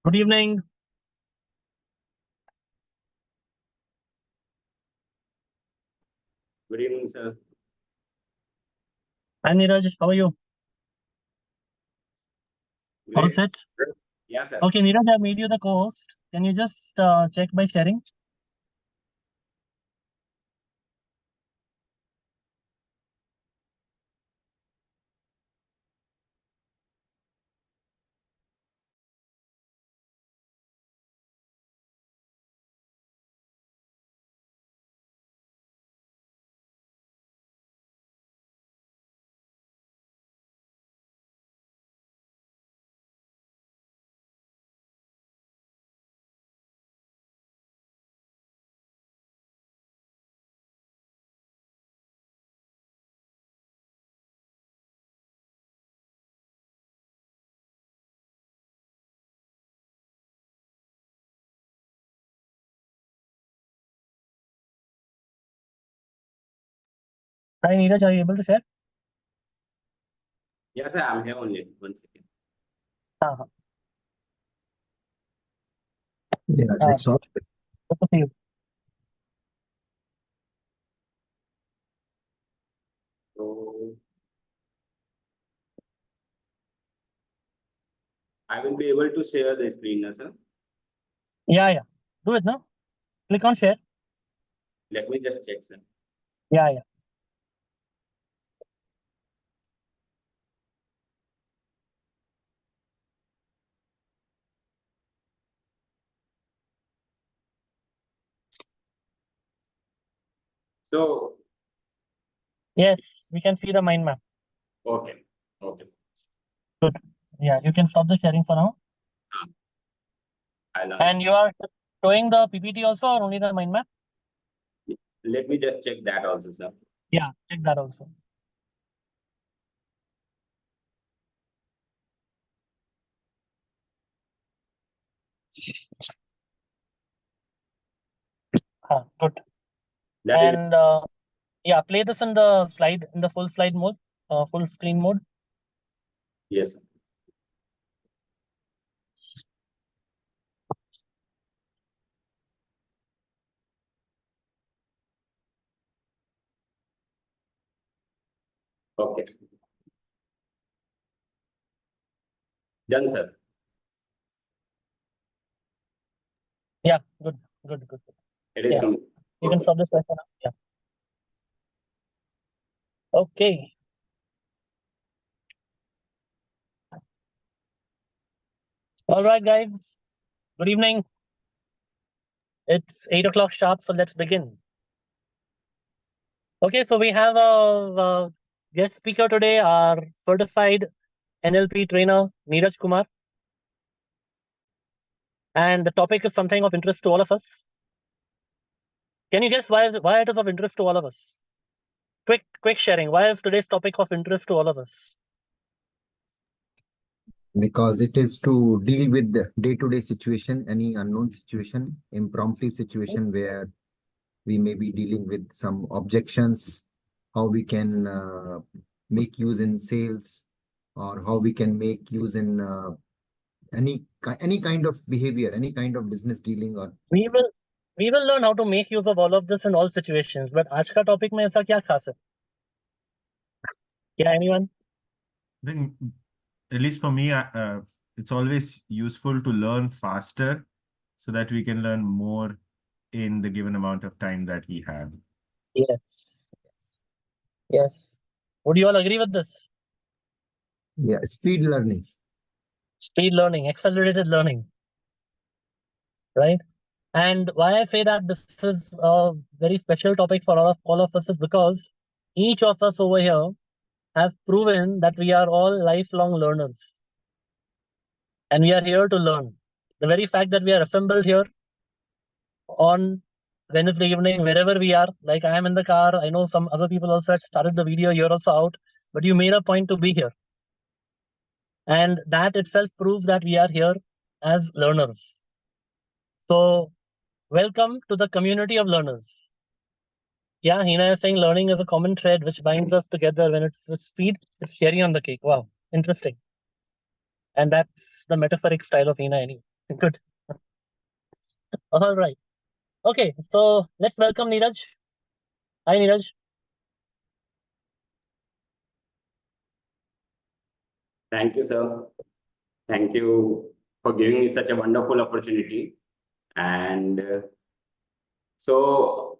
Good evening. Good evening, sir. Hi, Neeraj. How are you? All Great. set? Yeah, sir. Okay, Neeraj, I made you the co-host. Can you just check by sharing? Hi, Neeraj, are you able to share? Yes, sir. I'm here only. 1 second. Uh-huh. Yeah, that's all. Good to see you. So I will be able to share the screen now, sir. Yeah. Do it now. Click on share. Let me just check, sir. Yeah. So, Yes, we can see the mind map. okay. Okay, sir. Good. Yeah, you can stop the sharing for now. I'll And you are showing the PPT also or only the mind map? Let me just check that also, sir. Yeah, check that also. Good. That is And yeah, play this in the slide, in the full slide mode, full screen mode. yes, sir. Okay. Done, sir. Yeah, good. It is Yeah. complete. You can Okay. stop the session now. Yeah. Okay. All right, guys. Good evening. It's 8 o'clock sharp, so let's begin. Okay, so we have a guest speaker today, our certified NLP trainer, Neeraj Kumar. And the topic is something of interest to all of us. Can you guess why it is of interest to all of us? Quick sharing. Why is today's topic of interest to all of us? Because it is to deal with the day-to-day situation, any unknown situation, impromptu situation where we may be dealing with some objections, how we can make use in sales, or how we can make use in any kind of behavior, any kind of business dealing. Or We will learn how to make use of all of this in all situations. But आज का topic में ऐसा क्या खास है? Yeah, anyone? Then, at least for me, it's always useful to learn faster so that we can learn more in the given amount of time that we have. Yes. Would you all agree with this? yeah, speed learning. Speed learning, accelerated learning, right? And why I say that this is a very special topic for all of us is because each of us over here have proven that we are all lifelong learners. And we are here to learn. The very fact that we are assembled here on Wednesday evening, wherever we are, like I am in the car, I know some other people also had started the video, you're also out, but you made a point to be here. And that itself proves that we are here as learners. So, welcome to the community of learners. Yeah, Hina is saying learning is a common thread which binds us together. When it's with speed, it's cherry on the cake. Wow, interesting. And that's the metaphoric style of Hina anyway. Good. All right. Okay, so let's welcome Neeraj. Hi, Neeraj. Thank you, sir. Thank you for giving me such a wonderful opportunity. And so,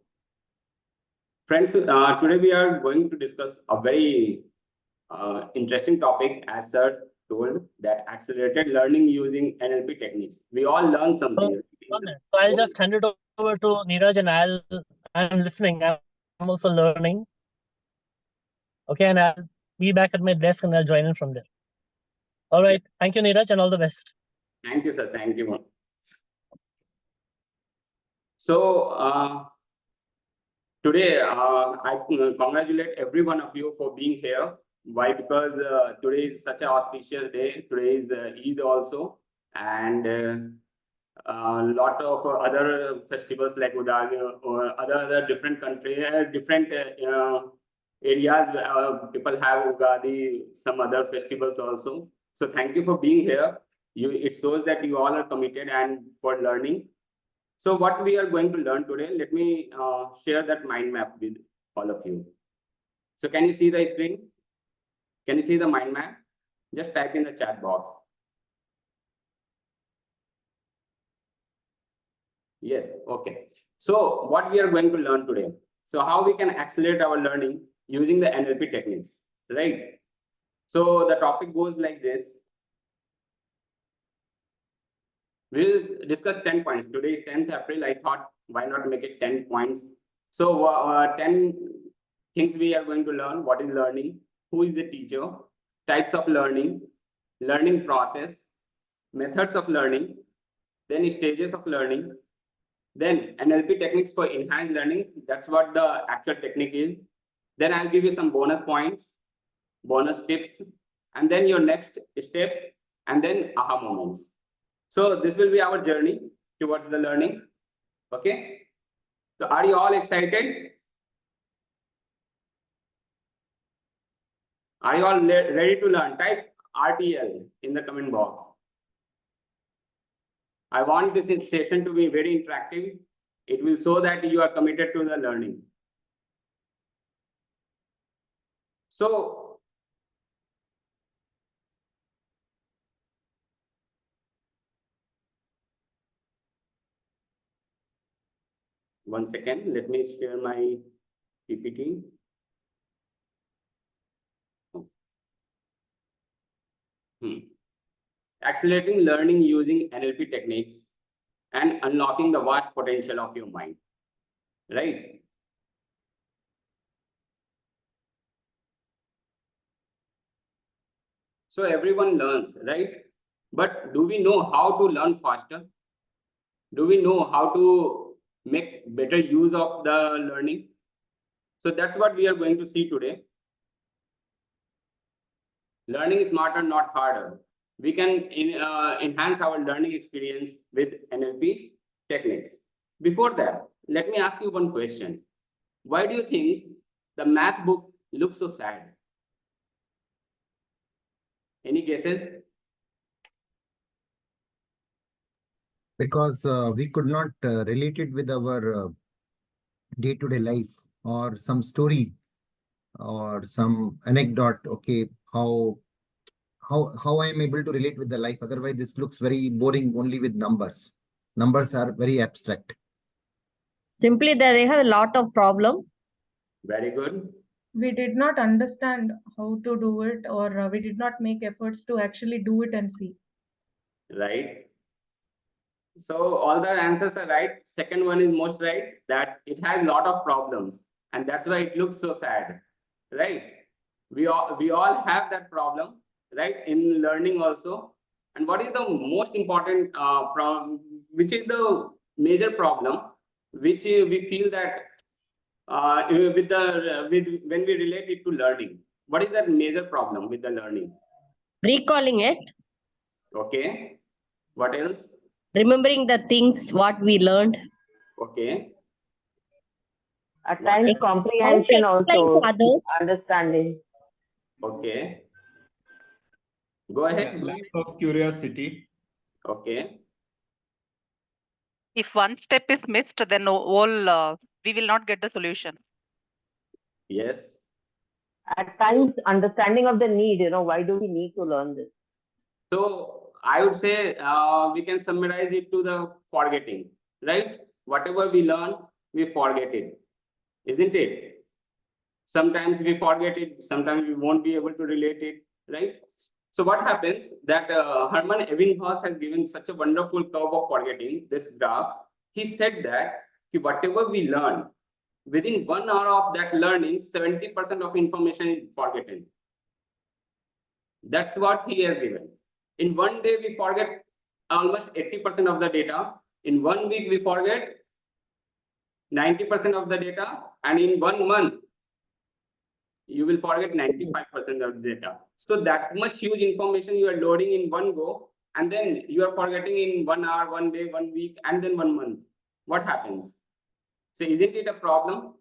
friends, today we are going to discuss a very interesting topic, as sir told, that accelerated learning using NLP techniques. We all learn something. So I'll just hand it over to Neeraj, and I'm listening. I'm also learning. Okay, and I'll be back at my desk and I'll join in from there. All right. Thank you, Neeraj, and all the best. Thank you, sir. Thank you. So, today, I congratulate every one of you for being here. Why? Because today is such an auspicious day. Today is Eid also, and a lot of other festivals like Udagi or other different countries, different areas. People have Ugadi, some other festivals also. So thank you for being here. It shows that you all are committed and for learning. So what we are going to learn today, let me share that mind map with all of you. So can you see the screen? Can you see the mind map? Just type in the chat box. Yes, okay. So what we are going to learn today. So how we can accelerate our learning using the NLP techniques, right? So the topic goes like this. We'll discuss 10 points. Today is 10th April. I thought, why not make it 10 points? So 10 things we are going to learn. What is learning? Who is the teacher? Types of learning, learning process, methods of learning, then stages of learning, then NLP techniques for enhanced learning. That's what the actual technique is. Then I'll give you some bonus points, bonus tips, and then your next step, and then aha moments. So this will be our journey towards the learning. Okay. So are you all excited? Are you all ready to learn? Type RTL in the comment box. I want this session to be very interactive. It will show that you are committed to the learning. So, one second, let me share my PPT. Accelerating learning using NLP techniques and unlocking the vast potential of your mind, right? So everyone learns, right? But do we know how to learn faster? Do we know how to make better use of the learning? So that's what we are going to see today. Learning is smarter, not harder. We can enhance our learning experience with NLP techniques. Before that, let me ask you one question. Why do you think the math book looks so sad? Any guesses? Because we could not relate it with our day-to-day life or some story or some anecdote. Okay, how I am able to relate with the life. Otherwise, this looks very boring only with numbers. Numbers are very abstract. Simply, they have a lot of problem. Very good. We did not understand how to do it, or we did not make efforts to actually do it and see. Right. So all the answers are right. Second one is most right, that it has a lot of problems, and that's why it looks so sad, right? We all have that problem, right? In learning also. And what is the most important problem? Which is the major problem, which we feel that when we relate it to learning? What is that major problem with the learning? Recalling it, Okay. What else? remembering the things what we learned. Okay. At times, comprehension How to explain also, to others. understanding. Okay. Go ahead. Lack of curiosity. Okay. If one step is missed, then we will not get the solution. Yes. At times, understanding of the need, why do we need to learn this? So I would say we can summarize it to the forgetting, right? Whatever we learn, we forget it, isn't it? Sometimes we forget it, sometimes we won't be able to relate it, right? So what happens that Herman Ebbinghaus has given such a wonderful curve of forgetting, this graph. He said that whatever we learn, within 1 hour of that learning, 70% of information is forgotten. That's what he has given. In one day, we forget almost 80% of the data. In 1 week, we forget 90% of the data. And in 1 month, you will forget 95% of the data. So that much huge information you are loading in one go, and then you are forgetting in 1 hour, 1 day, 1 week, and then 1 month. What happens? So isn't it a problem?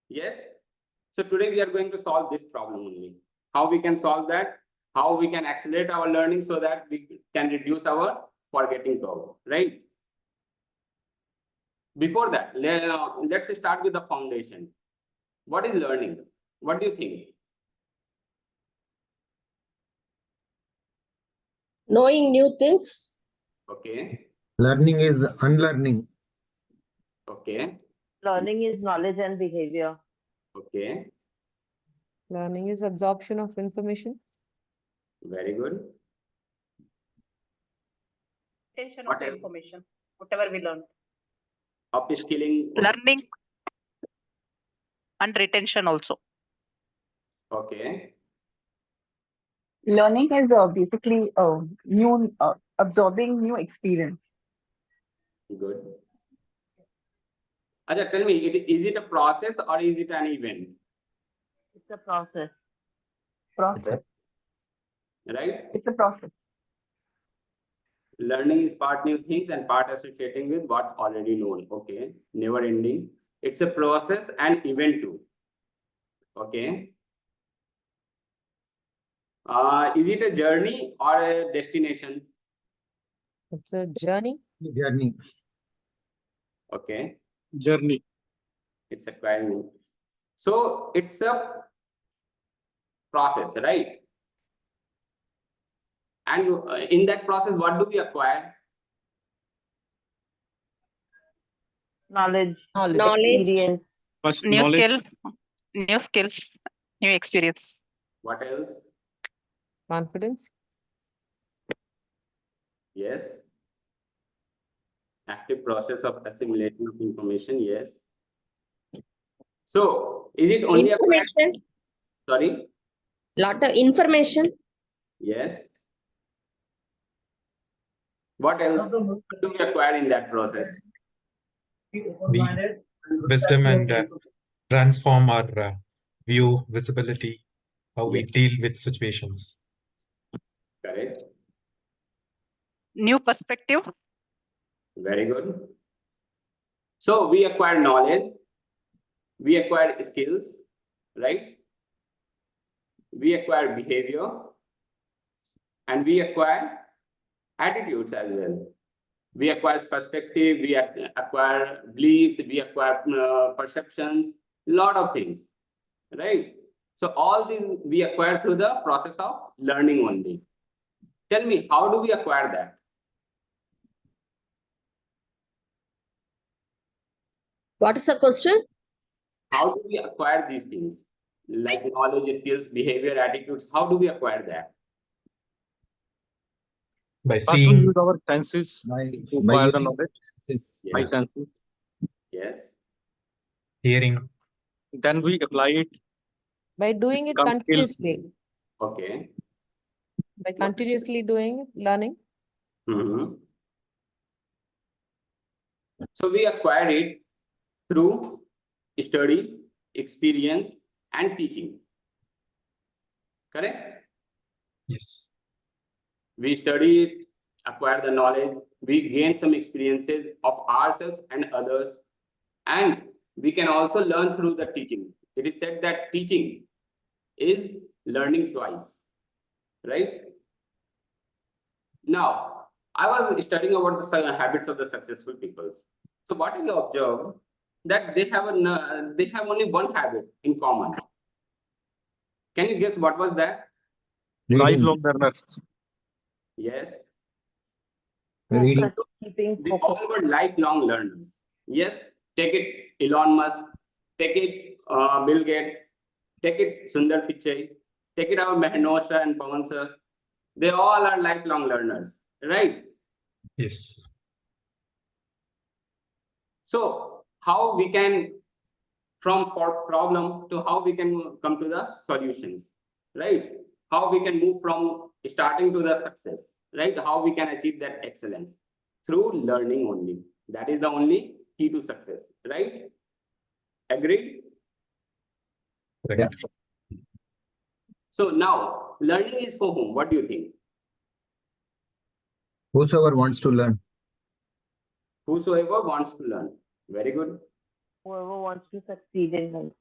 Yes. So today we are going to solve this problem only. How we can solve that? How we can accelerate our learning so that we can reduce our forgetting curve, right? Before that, let's start with the foundation. What is learning? What do you think? Knowing new things. Okay. Learning is unlearning. Okay. Learning is knowledge and behavior. Okay. Learning is absorption of information. Very good. Retention What of the else? information, whatever we learn. Upskilling. Learning and retention also. Okay. Learning is basically new absorbing new experience. Good. Aja, tell me, is it a process or is it an event? It's a process. Process. Right? It's a process. Learning is part new things and part associating with what already known. Okay. Never ending. It's a process and event too. Okay. Is it a journey or a destination? It's a journey. Journey. Okay. Journey. It's acquiring. So it's a process, right? And in that process, what do we acquire? Knowledge. Knowledge. Experience. First, New knowledge. skill, new skills, new experience. What else? Confidence. Yes. Active process of assimilation of information. Yes. So is it only acquired? Information. Sorry. Lot of information. Yes. What else do we acquire in that process? The wisdom and transform our view, visibility, how we Yes. deal with situations. Correct. New perspective. Very good. So we acquire knowledge, we acquire skills, right? We acquire behavior, and we acquire attitudes as well. We acquire perspective, we acquire beliefs, we acquire perceptions, lot of things, right? So all these we acquire through the process of learning only. Tell me, how do we acquire that? What is the question? How do we acquire these things? Like knowledge, skills, behavior, attitudes, how do we acquire that? By First, we seeing, use our senses to acquire the knowledge. Yes. By senses. Yes. hearing, Then we apply it. By doing it Become skill. continuously. Okay. By continuously doing it, learning. Mm-hmm. So we acquire it through study, experience, and teaching. Correct? yes, We study it, acquire the knowledge, we gain some experiences of ourselves and others, and we can also learn through the teaching. It is said that teaching is learning twice, right? Now, I was studying about the habits of the successful people. So what I observed that they have only one habit in common. Can you guess what was that? Lifelong learners. Yes. Reading. They all were lifelong learners. Yes, take it Elon Musk, take it Bill Gates, take it Sundar Pichai, take it our Mehanosha and Pawan sir. They all are lifelong learners, right? Yes. So how we can, from problem to how we can come to the solutions, right? How we can move from starting to the success, right? How we can achieve that excellence through learning only. That is the only key to success, right? Agreed? Yeah. So now, learning is for whom? What do you think? Whosoever wants to learn. Whosoever wants to learn. Very good. Whoever wants to succeed in life.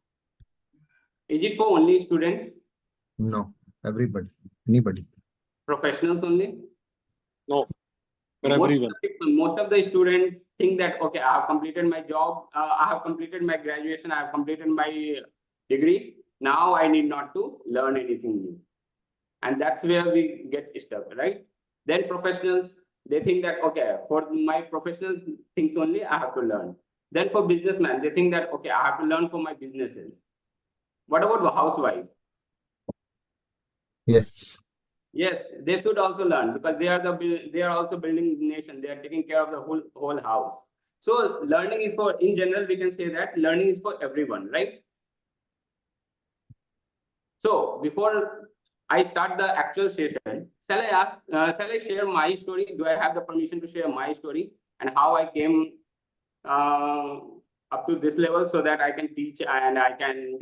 Is it for only students? No, everybody, anybody. Professionals only? No, for everyone. Most of the students think that, okay, I have completed my job, I have completed my graduation, I have completed my degree. Now I need not to learn anything new. And that's where we get stuck, right? Then professionals, they think that, okay, for my professional things only, I have to learn. Then for businessmen, they think that, okay, I have to learn for my businesses. What about the housewife? Yes. Yes, they should also learn because they are also building the nation. They are taking care of the whole house. So learning is for, in general, we can say that learning is for everyone, right? So before I start the actual session, shall I share my story? Do I have the permission to share my story and how I came up to this level so that I can teach and I can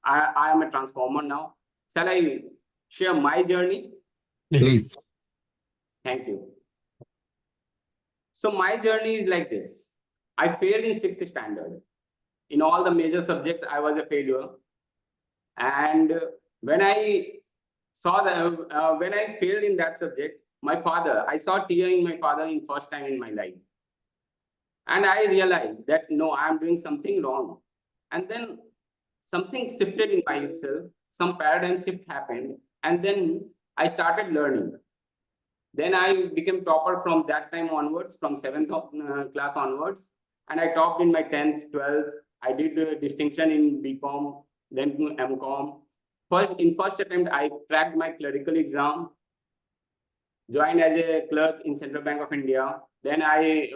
I am a transformer now. Shall I share my journey? Please. Thank you. So my journey is like this. I failed in 6th standard. In all the major subjects, I was a failure. And when I when I failed in that subject, I saw tear in my father in first time in my life. And I realized that, no, I'm doing something wrong. And then something shifted in myself, some paradigm shift happened. And then I started learning. Then I became topper from that time onwards, from 7th class onwards. And I topped in my 10th, 12th. I did a distinction in BCom, then MCom. In first attempt, I cracked my clerical exam, joined as a clerk in Central Bank of India. Then I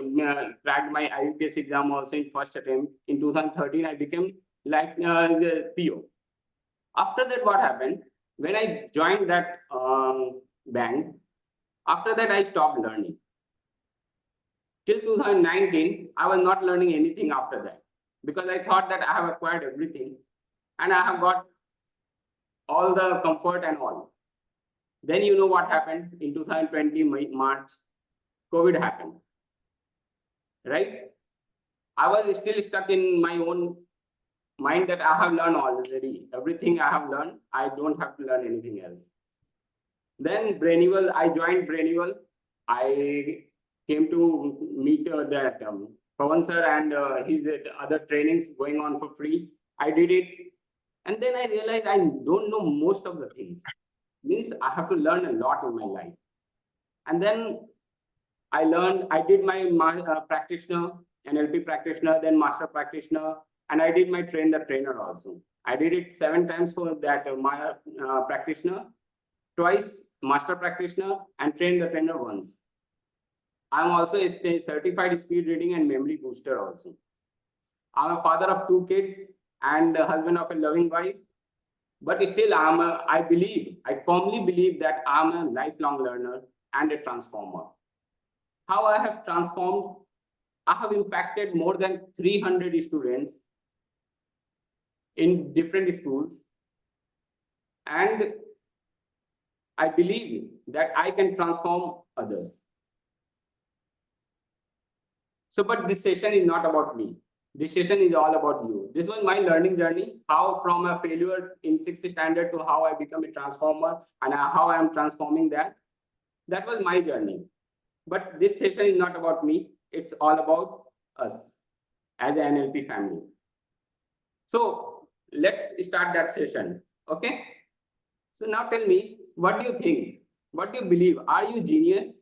cracked my IUPS exam also in first attempt. In 2013, I became the PO. After that, what happened? When I joined that bank, after that, I stopped learning. Till 2019, I was not learning anything after that because I thought that I have acquired everything and I have got all the comfort and all. Then you know what happened in 2020 March, COVID happened, right? I was still stuck in my own mind that I have learned already. Everything I have learned, I don't have to learn anything else. Then Brainival, I joined Brainival. I came to meet that Pawan sir and his other trainings going on for free. I did it. And then I realized I don't know most of the things. Means I have to learn a lot in my life. And then I did my practitioner, NLP practitioner, then master practitioner, and I did my train the trainer also. I did it 7 times for that practitioner, twice master practitioner, and trained the trainer once. I'm also a certified speed reading and memory booster also. I'm a father of 2 kids and a husband of a loving wife. But still, I firmly believe that I'm a lifelong learner and a transformer. How I have transformed, I have impacted more than 300 students in different schools. And I believe that I can transform others. So, but this session is not about me. This session is all about you. This was my learning journey, how from a failure in 6th standard to how I become a transformer and how I am transforming that. That was my journey. But this session is not about me. It's all about us as an NLP family. So let's start that session. Okay. So now tell me, what do you think? What do you believe? Are you genius?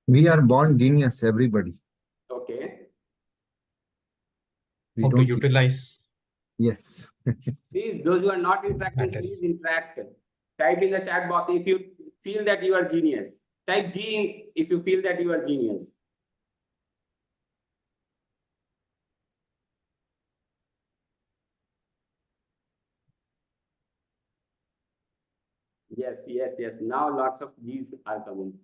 We are born genius, everybody. Okay. We How to don't. utilize Yes. Please, those who are not interacting, matters. please interact. Type in the chat box if you feel that you are genius. Type G in if you feel that you are genius. Yes, yes, yes. Now lots of G's are coming.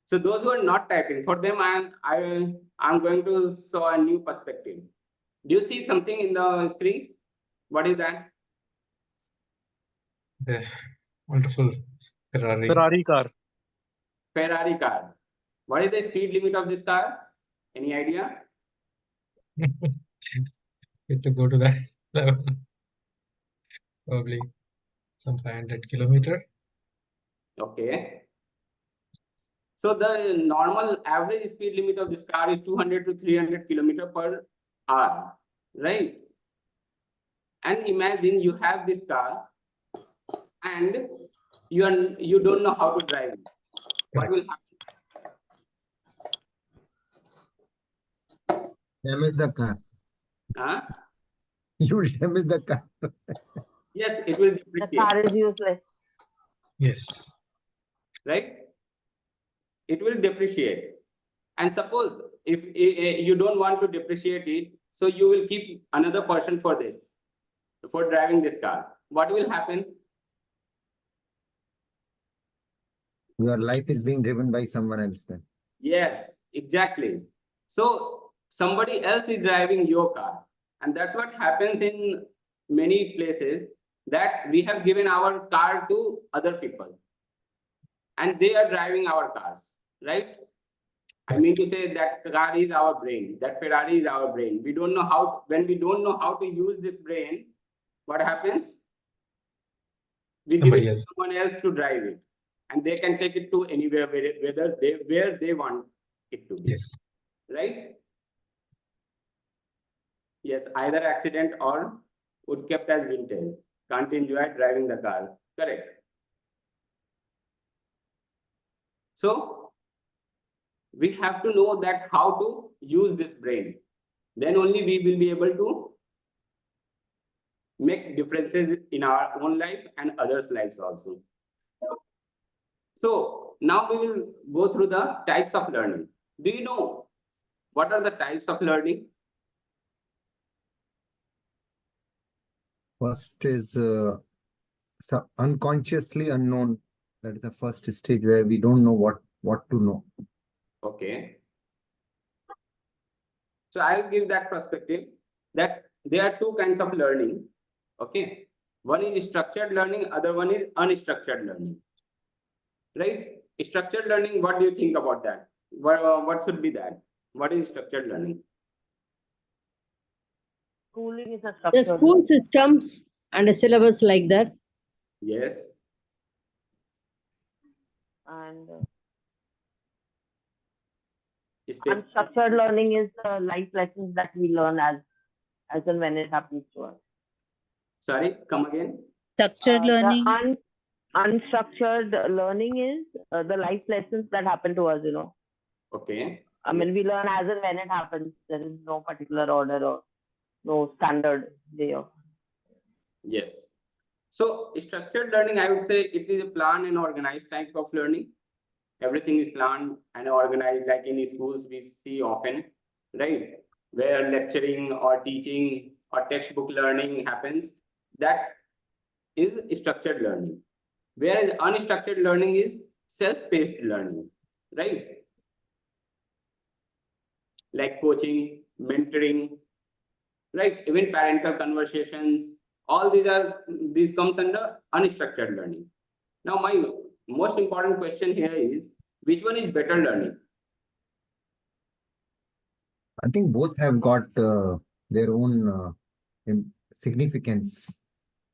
So those who are not typing, for them, I'm going to show a new perspective. Do you see something in the screen? What is that? The wonderful Ferrari. Ferrari car. Ferrari car. What is the speed limit of this car? Any idea? Get to go to that level. Probably some 500 kilometer. Okay. So the normal average speed limit of this car is 200 to 300 kilometer per hour, right? And imagine you have this car and you don't know how to drive it. What will happen? Damage the car. Huh? You will damage the car. Yes, it will The depreciate. car is useless. Yes. Right? It will depreciate. And suppose if you don't want to depreciate it, so you will keep another person for this, for driving this car. What will happen? Your life is being driven by someone else then. Yes, exactly. So somebody else is driving your car. And that's what happens in many places, that we have given our car to other people and they are driving our cars, right? I mean to say that car is our brain, that Ferrari is our brain. We don't know how, when we don't know how to use this brain, what happens? We give it to someone else to drive it, and they can take it to anywhere where they want it to be. Yes. Right? Yes, either accident or would kept as vintage. Can't enjoy driving the car. Correct. So we have to know that how to use this brain. Then only we will be able to make differences in our own life and others' lives also. So now we will go through the types of learning. Do you know what are the types of learning? First is unconsciously unknown. That is the first stage where we don't know what to know. Okay. So I'll give that perspective that there are two kinds of learning. Okay. One is structured learning, other one is unstructured learning. Right? Structured learning, what do you think about that? What should be that? What is structured learning? Schooling is a The structured school learning. systems and a syllabus like that. Yes. And unstructured learning is the life lessons that we learn as and when it happens to us. Sorry, come again. Structured learning. The unstructured learning is the life lessons that happen to us, you know. Okay. I mean, we learn as and when it happens. There is no particular order or no standard way of. Yes. So structured learning, I would say it is a planned and organized type of learning. Everything is planned and organized, like in schools we see often, right? Where lecturing or teaching or textbook learning happens. That is structured learning. Whereas unstructured learning is self-paced learning, right? Like coaching, mentoring, right? Even parental conversations, all these comes under unstructured learning. Now, my most important question here is, which one is better learning? I think both have got their own significance.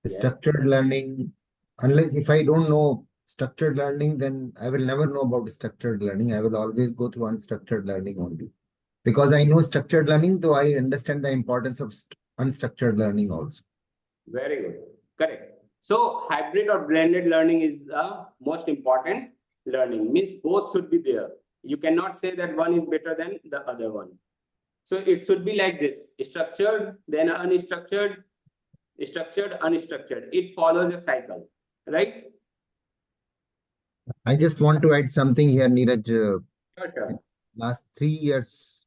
Yes. Structured learning Unless if I don't know structured learning, then I will never know about structured learning. I will always go through unstructured learning only. Because I know structured learning, though I understand the importance of unstructured learning also. Very good. Correct. So hybrid or blended learning is the most important learning. Means both should be there. You cannot say that one is better than the other one. So it should be like this: structured, then unstructured, structured, unstructured. It follows a cycle, right? I just want to add something here, Neeraj. Sure, sure. Last 3 years,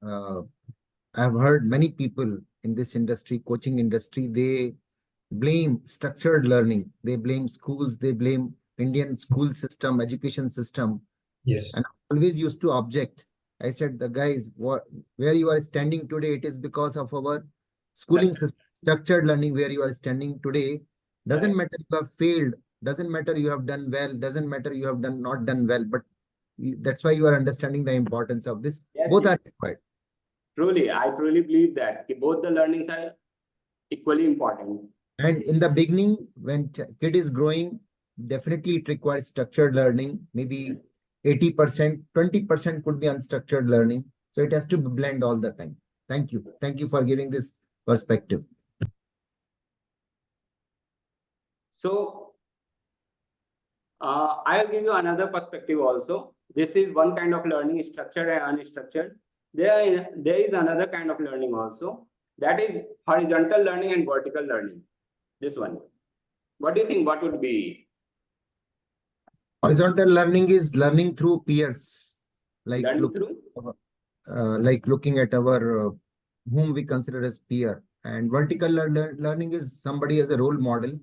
I've heard many people in this industry, coaching industry, they blame structured learning. They blame schools. They blame Indian school system, education system. Yes. And I always used to object. I said, the guys, where you are standing today, it is because of our schooling system, structured learning where you are standing today. Doesn't matter you have failed, doesn't matter you have done well, doesn't matter you have not done well, but that's why you are understanding the importance of this. Yes, Both yes. are required. Truly, I truly believe that both the learnings are equally important. And in the beginning, when kid is growing, definitely it requires structured learning. Maybe 80%, 20% could be unstructured learning. So it has to blend all the time. Thank you. Thank you for giving this perspective. So I'll give you another perspective also. This is one kind of learning, structured and unstructured. There is another kind of learning also. That is horizontal learning and vertical learning. This one. What do you think? What would be? Horizontal learning is learning through peers, like looking at our whom we consider as peer. And vertical learning is somebody as a role model,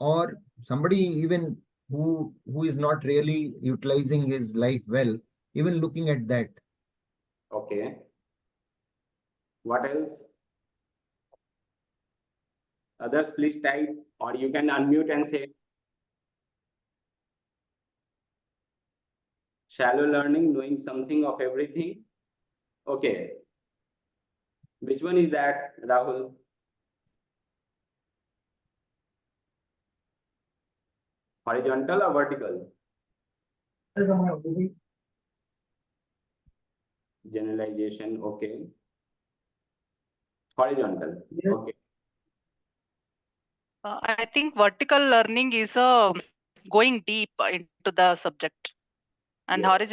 or somebody even who is not really utilizing his life well, even looking at that. Okay. What else? Others, please type, or you can unmute and say. Shallow learning, knowing something of everything. Okay. Which one is that, Rahul? Horizontal or vertical? Generalization, okay. Horizontal, okay. I think vertical learning is going deep into the subject, and Yes.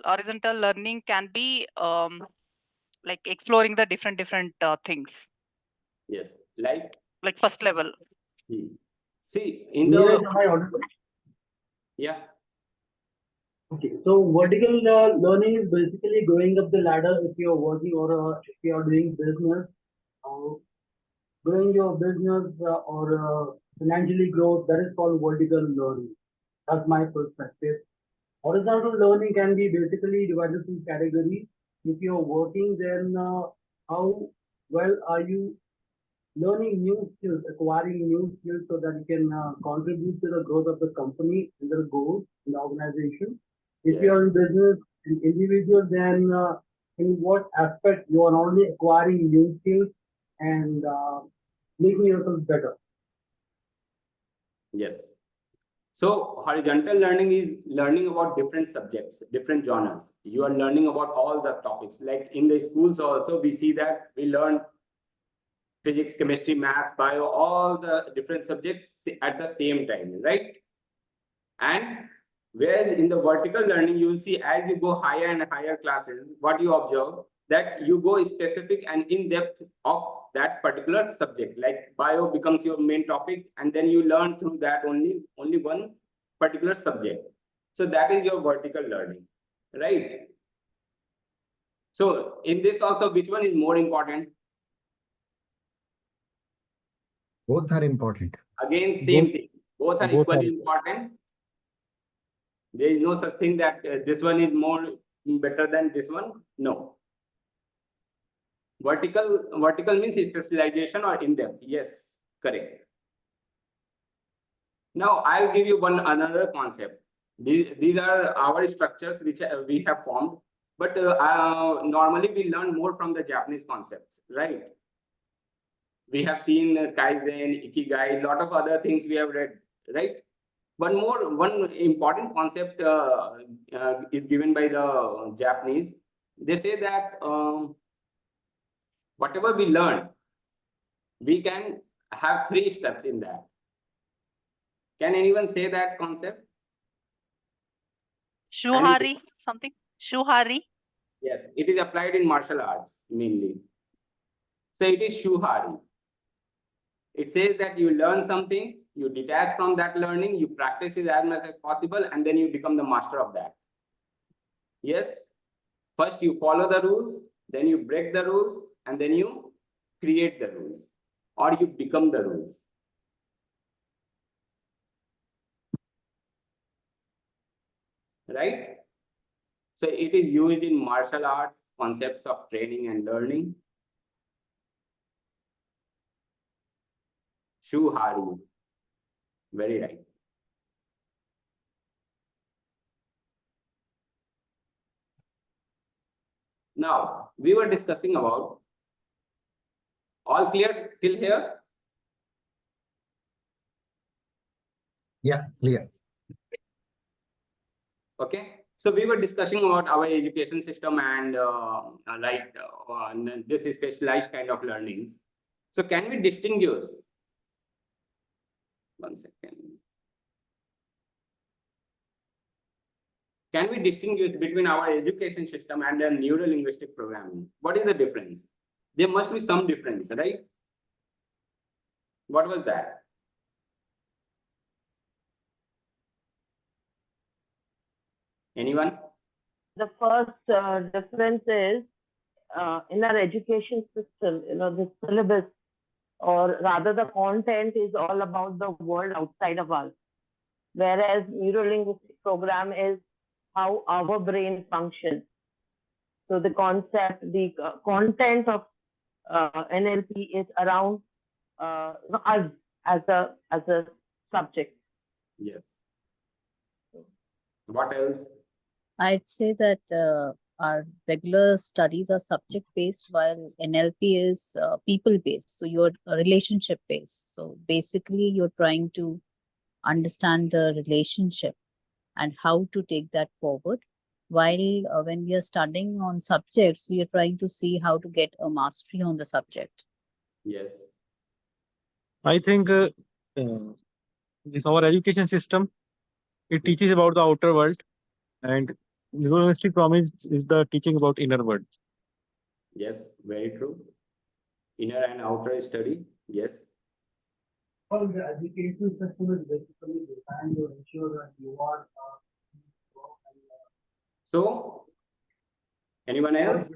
horizontal learning can be like exploring the different things. Yes, like first level. See, in the Am I audible? yeah. Okay, so vertical learning is basically going up the ladder if you're working or if you are doing business. Growing your business or financially growth, that is called vertical learning. That's my perspective. Horizontal learning can be basically divided into categories. If you're working, then how well are you learning new skills, acquiring new skills so that you can contribute to the growth of the company and the goals in the organization. If you are in business, an individual, then in what aspect you are not only acquiring new skills and making yourself better. Yes. So horizontal learning is learning about different subjects, different genres. You are learning about all the topics. Like in the schools also, we see that we learn physics, chemistry, maths, bio, all the different subjects at the same time, right? And whereas in the vertical learning, you will see as you go higher and higher classes, what you observe that you go specific and in depth of that particular subject. Like bio becomes your main topic, and then you learn through that only one particular subject. So that is your vertical learning, right? So in this also, which one is more important? Both are important. Again, same thing. Both are equally important. There is no such thing that this one is more better than this one. No. Vertical means specialization or in-depth. Yes, correct. Now I'll give you another concept. These are our structures which we have formed, but normally we learn more from the Japanese concepts, right? We have seen Kaizen, Ikigai, lot of other things we have read, right? One important concept is given by the Japanese. They say that whatever we learn, we can have 3 steps in that. Can anyone say that concept? Shuhari, something? Shuhari? Yes, it is applied in martial arts mainly. So it is Shuhari. It says that you learn something, you detach from that learning, you practice it as much as possible, and then you become the master of that. Yes, first you follow the rules, then you break the rules, and then you create the rules, or you become the rules. Right? So it is used in martial arts, concepts of training and learning. Shuhari. Very right. Now, we were discussing about, all clear till here? Yeah, clear. Okay. So we were discussing about our education system and this is specialized kind of learnings. So can we distinguish? One second. Can we distinguish between our education system and the neuro-linguistic programming? What is the difference? There must be some difference, right? What was that? Anyone? The first difference is in our education system, the syllabus, or rather the content is all about the world outside of us. Whereas neuro-linguistic program is how our brain functions. So the concept, the content of NLP is around us as a subject. Yes. What else? I'd say that our regular studies are subject-based, while NLP is people-based. So you're relationship-based. So basically, you're trying to understand the relationship and how to take that forward. While when we are studying on subjects, we are trying to see how to get a mastery on the subject. Yes. I think this our education system, it teaches about the outer world, and neuro-linguistic promise is the teaching about inner world. Yes, very true. Inner and outer study. Yes. Well, the education system is basically designed to ensure that you are So, anyone else?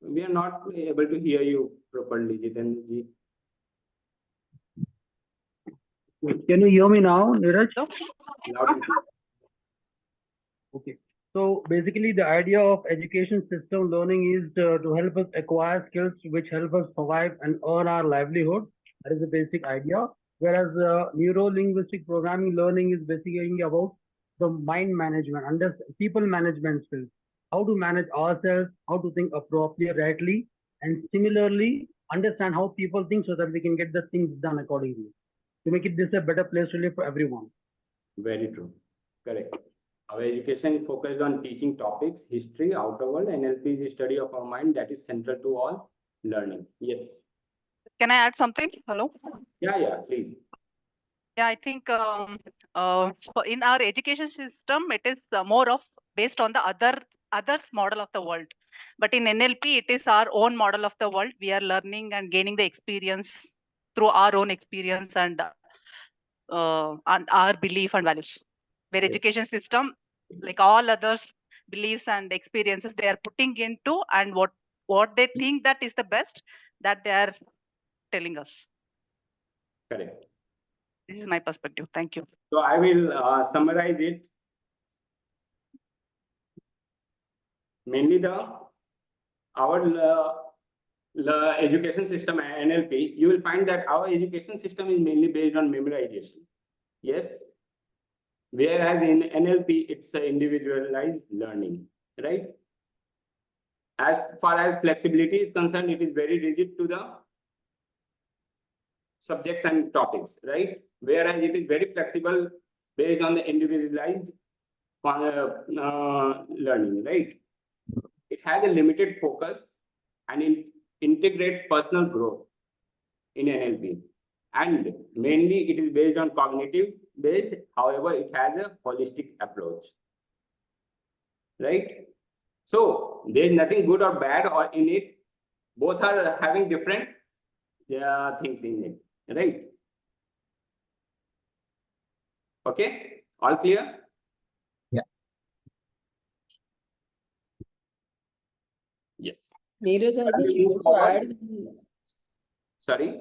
We are not able to hear you properly, Jitendra ji. Can you hear me now, Neeraj? Loud and clear. Okay. So basically, the idea of education system learning is to help us acquire skills which help us survive and earn our livelihood. That is the basic idea. Whereas neuro-linguistic programming learning is basically about the mind management, people management skills, how to manage ourselves, how to think appropriately, and similarly understand how people think so that we can get the things done accordingly to make it this a better place to live for everyone. Very true. Correct. Our education focused on teaching topics, history, outer world, NLP is study of our mind that is central to all learning. Yes. Can I add something? Hello? Yeah, please. Yeah, I think in our education system, it is more of based on the others model of the world. But in NLP, it is our own model of the world. We are learning and gaining the experience through our own experience and our belief and values. Where Yes. education system, like all others beliefs and experiences, they are putting into and what they think that is the best that they are telling us. Correct. This is my perspective. Thank you. So I will summarize it. Mainly our education system NLP, you will find that our education system is mainly based on memorization. Yes. Whereas in NLP, it's an individualized learning, right? As far as flexibility is concerned, it is very rigid to the subjects and topics, right? Whereas it is very flexible based on the individualized learning, right? It has a limited focus and it integrates personal growth in NLP. And mainly it is based on cognitive based. However, it has a holistic approach, right? So there is nothing good or bad or in it. Both are having different things in it, right? Okay, all clear? Yeah. Yes. Neeraj, I just Move want to forward. add. Sorry.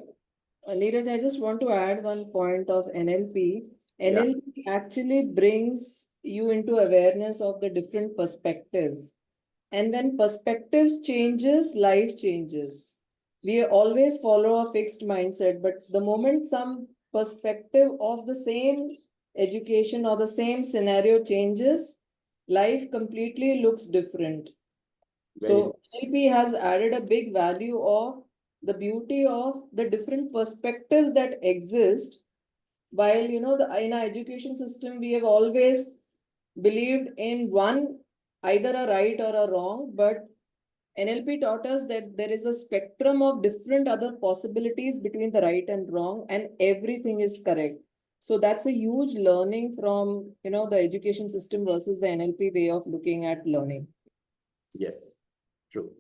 Neeraj, I just want to add one point of NLP. Yeah. NLP actually brings you into awareness of the different perspectives. And when perspectives changes, life changes. We always follow a fixed mindset, but the moment some perspective of the same education or the same scenario changes, life completely looks different. So NLP has added a big value of the beauty of the different perspectives that exist. While in our education system, we have always believed in one, either a right or a wrong, but NLP taught us that there is a spectrum of different other possibilities between the right and wrong, and everything is correct. So that's a huge learning from the education system versus the NLP way of looking at learning. Yes, true.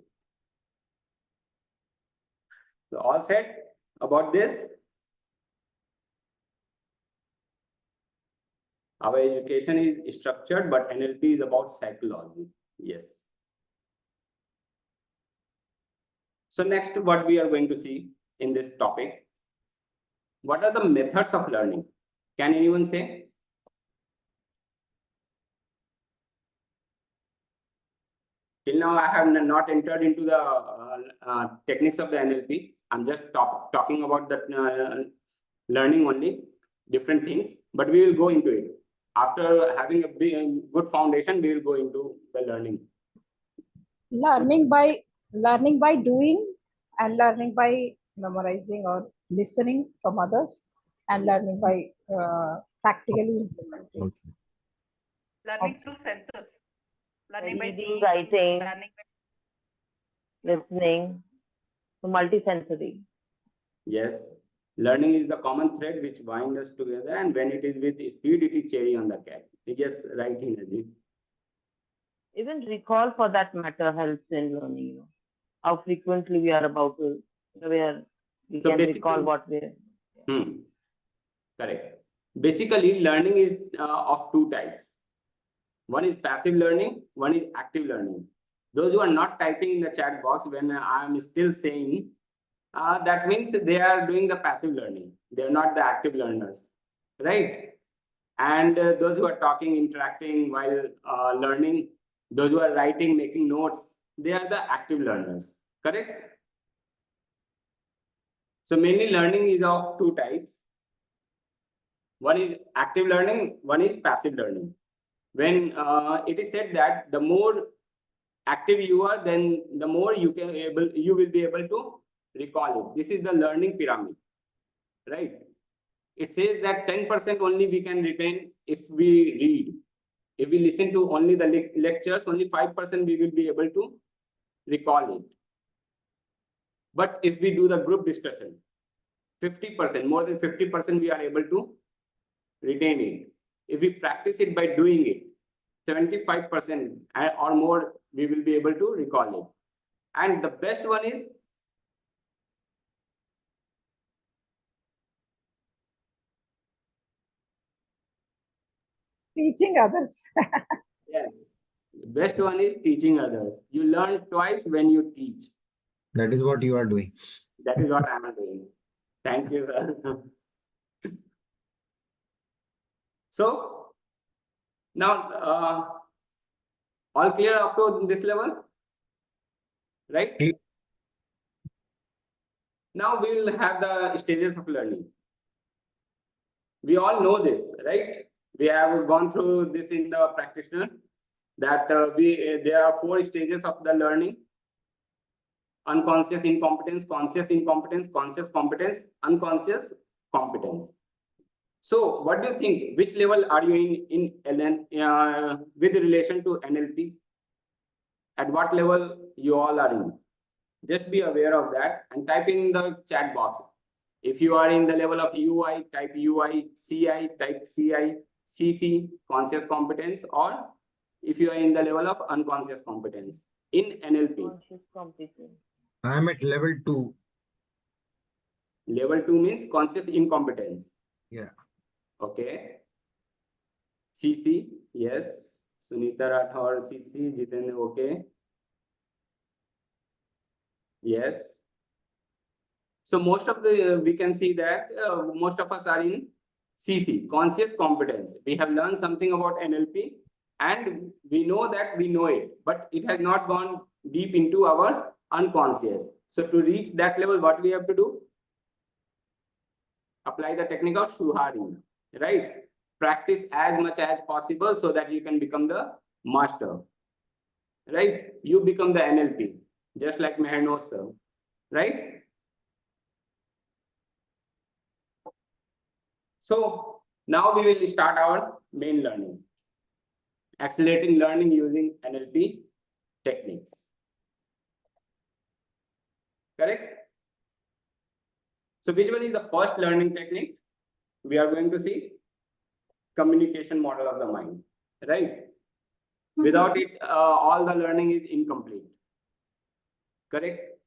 So all said about this. Our education is structured, but NLP is about psychology. Yes. So next, what we are going to see in this topic, what are the methods of learning? Can anyone say? Till now, I have not entered into the techniques of the NLP. I'm just talking about the learning only, different things, but we will go into it. After having a good foundation, we will go into the learning. Learning by doing, and learning by memorizing or listening from others, and learning by practically implementing. Learning through senses. Learning by Reading, seeing, writing, learning by listening, so multisensory. Yes, learning is the common thread which binds us together, and when it is with speed, it is cherry on the cake. Yes, right, Hinaji. Even recall, for that matter, helps in learning. How frequently we are about to, we So can basically- recall what we. Correct. Basically, learning is of two types. One is passive learning, one is active learning. Those who are not typing in the chat box when I am still saying, that means they are doing the passive learning. They are not the active learners, right? And those who are talking, interacting while learning, those who are writing, making notes, they are the active learners, correct? So mainly learning is of two types. One is active learning, one is passive learning. When it is said that the more active you are, then the more you will be able to recall it. This is the learning pyramid, right? It says that 10% only we can retain if we read. If we listen to only the lectures, only 5% we will be able to recall it. But if we do the group discussion, 50%, more than 50% we are able to retain it. If we practice it by doing it, 75% or more, we will be able to recall it. And the best one is Teaching others. yes, the best one is teaching others. You learn twice when you teach. That is what you are doing. That is what I am doing. Thank you, sir. So now, all clear up to this level, right? Now we will have the stages of learning. We all know this, right? We have gone through this in the practitioner, that there are 4 stages of the learning. unconscious incompetence, conscious incompetence, conscious competence, unconscious competence. So what do you think? Which level are you in LN with relation to NLP? At what level you all are in? Just be aware of that and type in the chat box. If you are in the level of UI, type UI, CI, type CI, CC, conscious competence, or if you are in the level of unconscious competence in NLP. Conscious competence. I am at level 2. Level 2 means conscious incompetence. Yeah. Okay. CC, yes. Sunita Rathore, CC, Jiten, okay. Yes. So most of the, we can see that most of us are in CC, conscious competence. We have learned something about NLP and we know that we know it, but it has not gone deep into our unconscious. So to reach that level, what we have to do? Apply the technique of Shuhari, right? Practice as much as possible so that you can become the master, right? You become the NLP, just like Mehernos sir, right? So now we will start our main learning, accelerating learning using NLP techniques. Correct? So which one is the first learning technique? We are going to see communication model of the mind, right? Without it, all the learning is incomplete. Correct?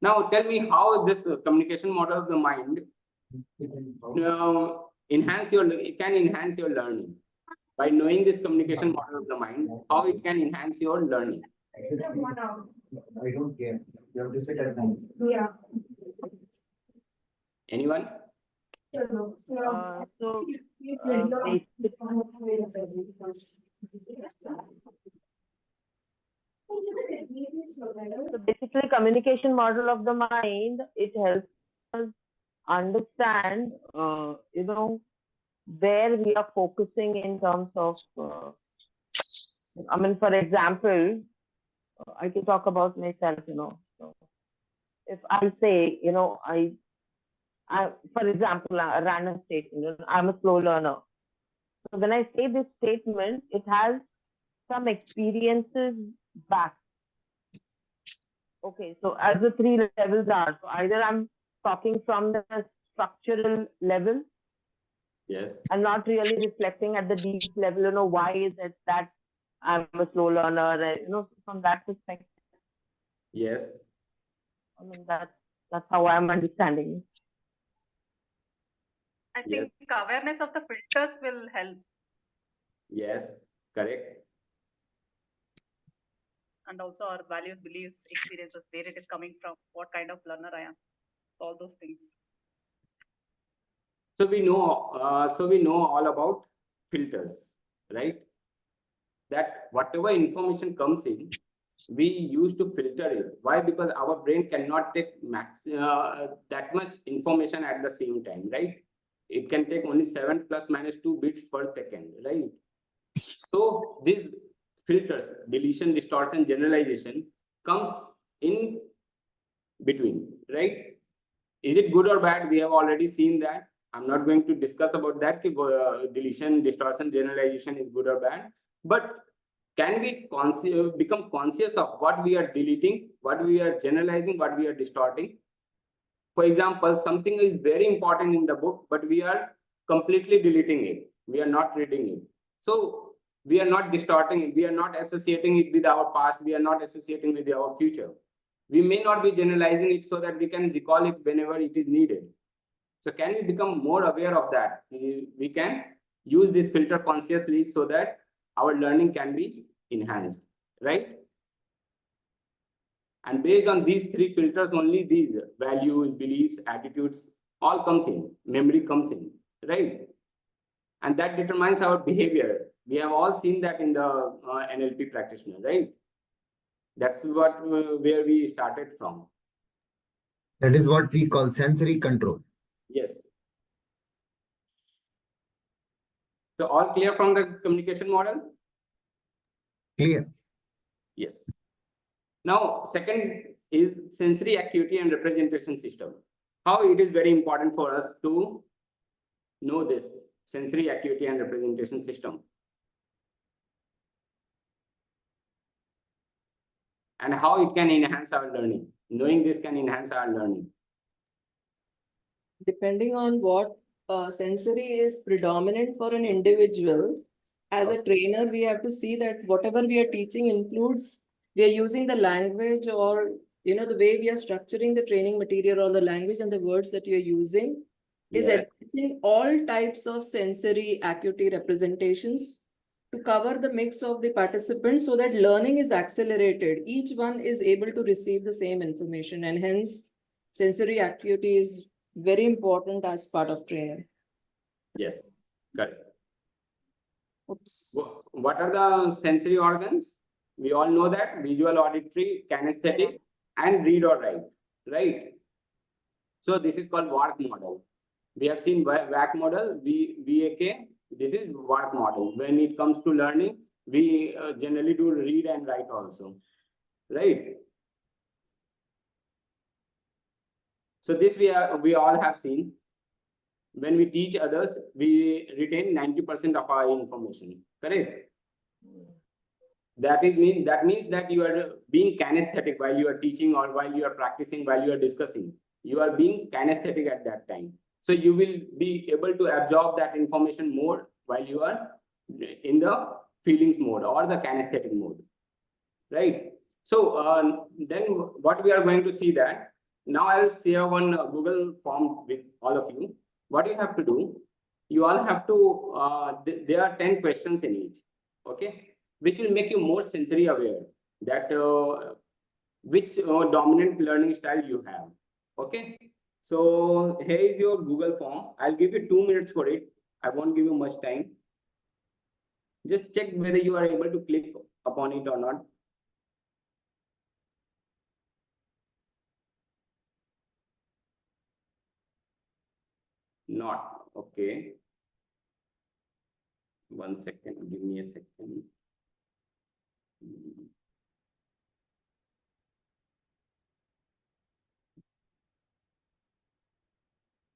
Now tell me how this communication model of the mind it can enhance your learning. By knowing this communication model of the mind, how it can enhance your learning. I don't care. You have to sit at home. Yeah. Anyone? So basically, communication model of the mind, it helps us understand, you know, where we are focusing in terms of, I mean, for example, I can talk about myself, you know. So if I say, you know, I for example, a random statement, I'm a slow learner. So when I say this statement, it has some experiences back. Okay, so as the three levels are, so either I'm talking from the structural level, yes, and not really reflecting at the deep level, you know, why is it that I'm a slow learner, you know, from that perspective. Yes. I mean, that's how I'm understanding it. I think awareness of the filters will help. Yes, correct. And also our values, beliefs, experiences, where it is coming from, what kind of learner I am, all those things. So we know all about filters, right? That whatever information comes in, we use to filter it. Why? Because our brain cannot take that much information at the same time, right? It can take only 7 ± 2 bits per second, right? So these filters, deletion, distortion, generalization, comes in between, right? Is it good or bad? We have already seen that. I'm not going to discuss about that. Deletion, distortion, generalization is good or bad. But can we become conscious of what we are deleting, what we are generalizing, what we are distorting? For example, something is very important in the book, but we are completely deleting it. We are not reading it. So we are not distorting it. We are not associating it with our past. We are not associating with our future. We may not be generalizing it so that we can recall it whenever it is needed. So can we become more aware of that? We can use this filter consciously so that our learning can be enhanced, right? And based on these three filters, only these values, beliefs, attitudes, all comes in, memory comes in, right? And that determines our behavior. We have all seen that in the NLP practitioner, right? That's what where we started from. That is what we call sensory control. Yes. So all clear from the communication model? Clear. Yes. Now, second is sensory acuity and representation system. How it is very important for us to know this sensory acuity and representation system. And how it can enhance our learning. Knowing this can enhance our learning. Depending on what sensory is predominant for an individual, as a trainer, we have to see that whatever we are teaching includes, we are using the language or, the way we are structuring the training material or the language and the words that you're using is addressing all types of sensory acuity representations to cover the mix of the participants so that learning is accelerated. Each one is able to receive the same information, and hence sensory acuity is very important as part of training. Yes, correct. Oops. What are the sensory organs? We all know that visual, auditory, kinesthetic, and read or write, right? So this is called WARC model. We have seen WAC model, VAK. This is WARC model. When it comes to learning, we generally do read and write also, right? So this we all have seen. When we teach others, we retain 90% of our information, correct? That means that you are being kinesthetic while you are teaching or while you are practicing, while you are discussing. You are being kinesthetic at that time. So you will be able to absorb that information more while you are in the feelings mode or the kinesthetic mode, right? So then what we are going to see that, now I will share one Google form with all of you. What you have to do, you all have to, there are 10 questions in each, okay? Which will make you more sensory aware that which dominant learning style you have, okay? So here is your Google form. I'll give you 2 minutes for it. I won't give you much time. Just check whether you are able to click upon it or not. Not, okay. 1 second, give me a second.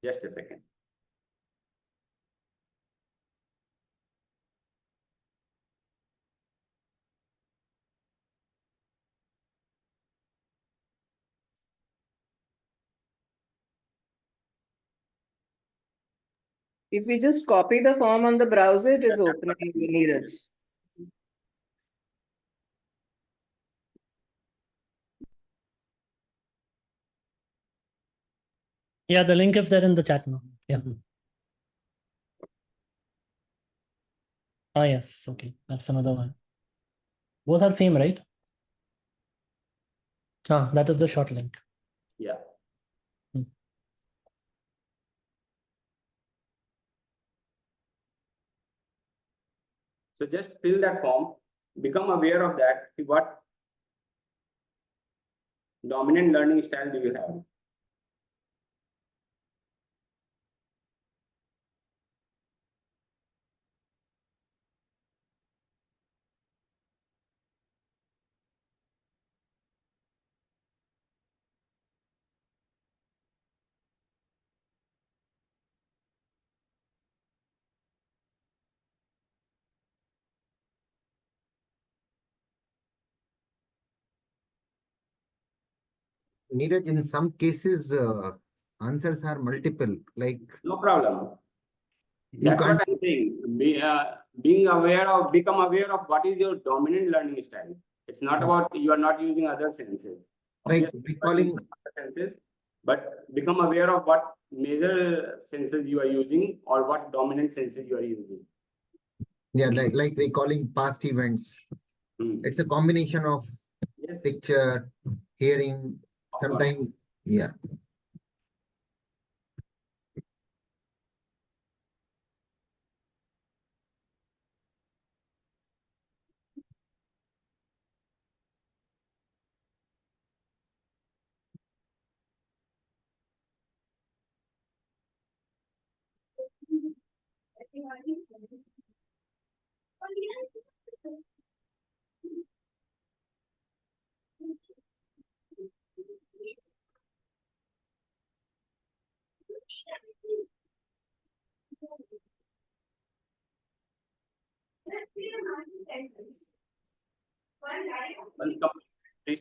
Just a second. If we just copy the form on the browser, it is opening, Neeraj. Yeah, the link is there in the chat now. Yeah. Oh, yes. Okay. That's another one. Both are same, right? Ah, that is the short link. Yeah. So just fill that form, become aware of that. What dominant learning style do you have? Neeraj, in some cases, answers are multiple. Like no problem. You That's can't. what I'm saying. Become aware of what is your dominant learning style. It's not about you are not using other senses. Like Obviously, recalling other senses, but become aware of what major senses you are using or what dominant senses you are using. Yeah, like recalling past events. It's a combination of picture, hearing, sometimes, yeah.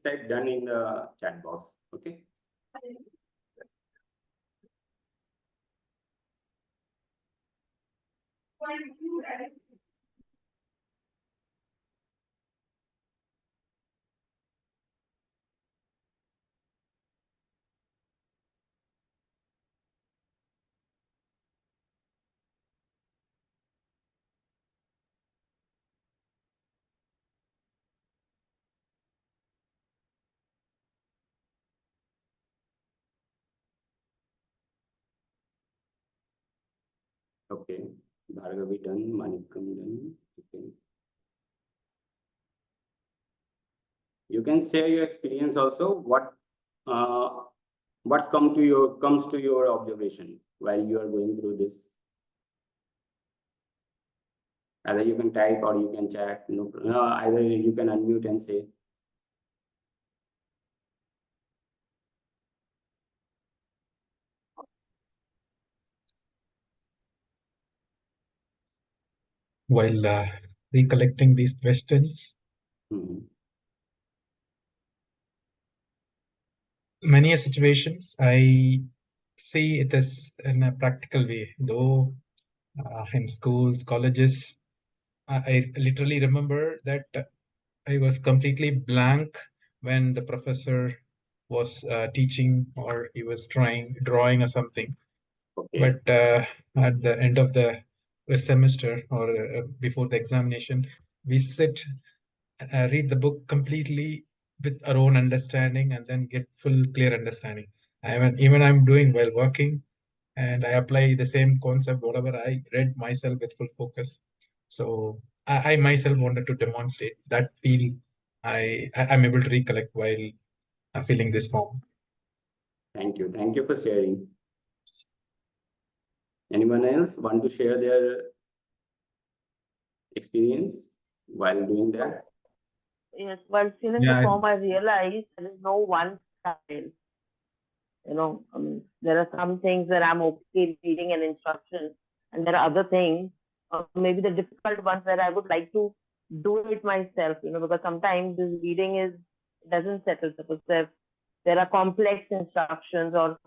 type done in the chat box. Okay. Okay. Bhargavi done, Manikam done. Okay. You can share your experience also. What comes to your observation while you are going through this. Either you can type or you can chat. No, either you can unmute and say. While recollecting these questions, many situations I see it as in a practical way. Though in schools, colleges, I literally remember that I was completely blank when the professor was teaching or he was drawing or something. Okay. But at the end of the semester or before the examination, we sit, read the book completely with our own understanding and then get full clear understanding. Even I'm doing while working and I apply the same concept, whatever I read myself with full focus. So I myself wanted to demonstrate that feel I'm able to recollect while filling this form. Thank you. Thank you for sharing. Anyone else want to share their experience while doing that? Yes, while filling the form, I realized there is no one style. You know, there are some things that I'm okay reading an instruction, and there are other things, maybe the difficult ones where I would like to do it myself. You know, because sometimes this reading doesn't settle. Suppose there are complex instructions or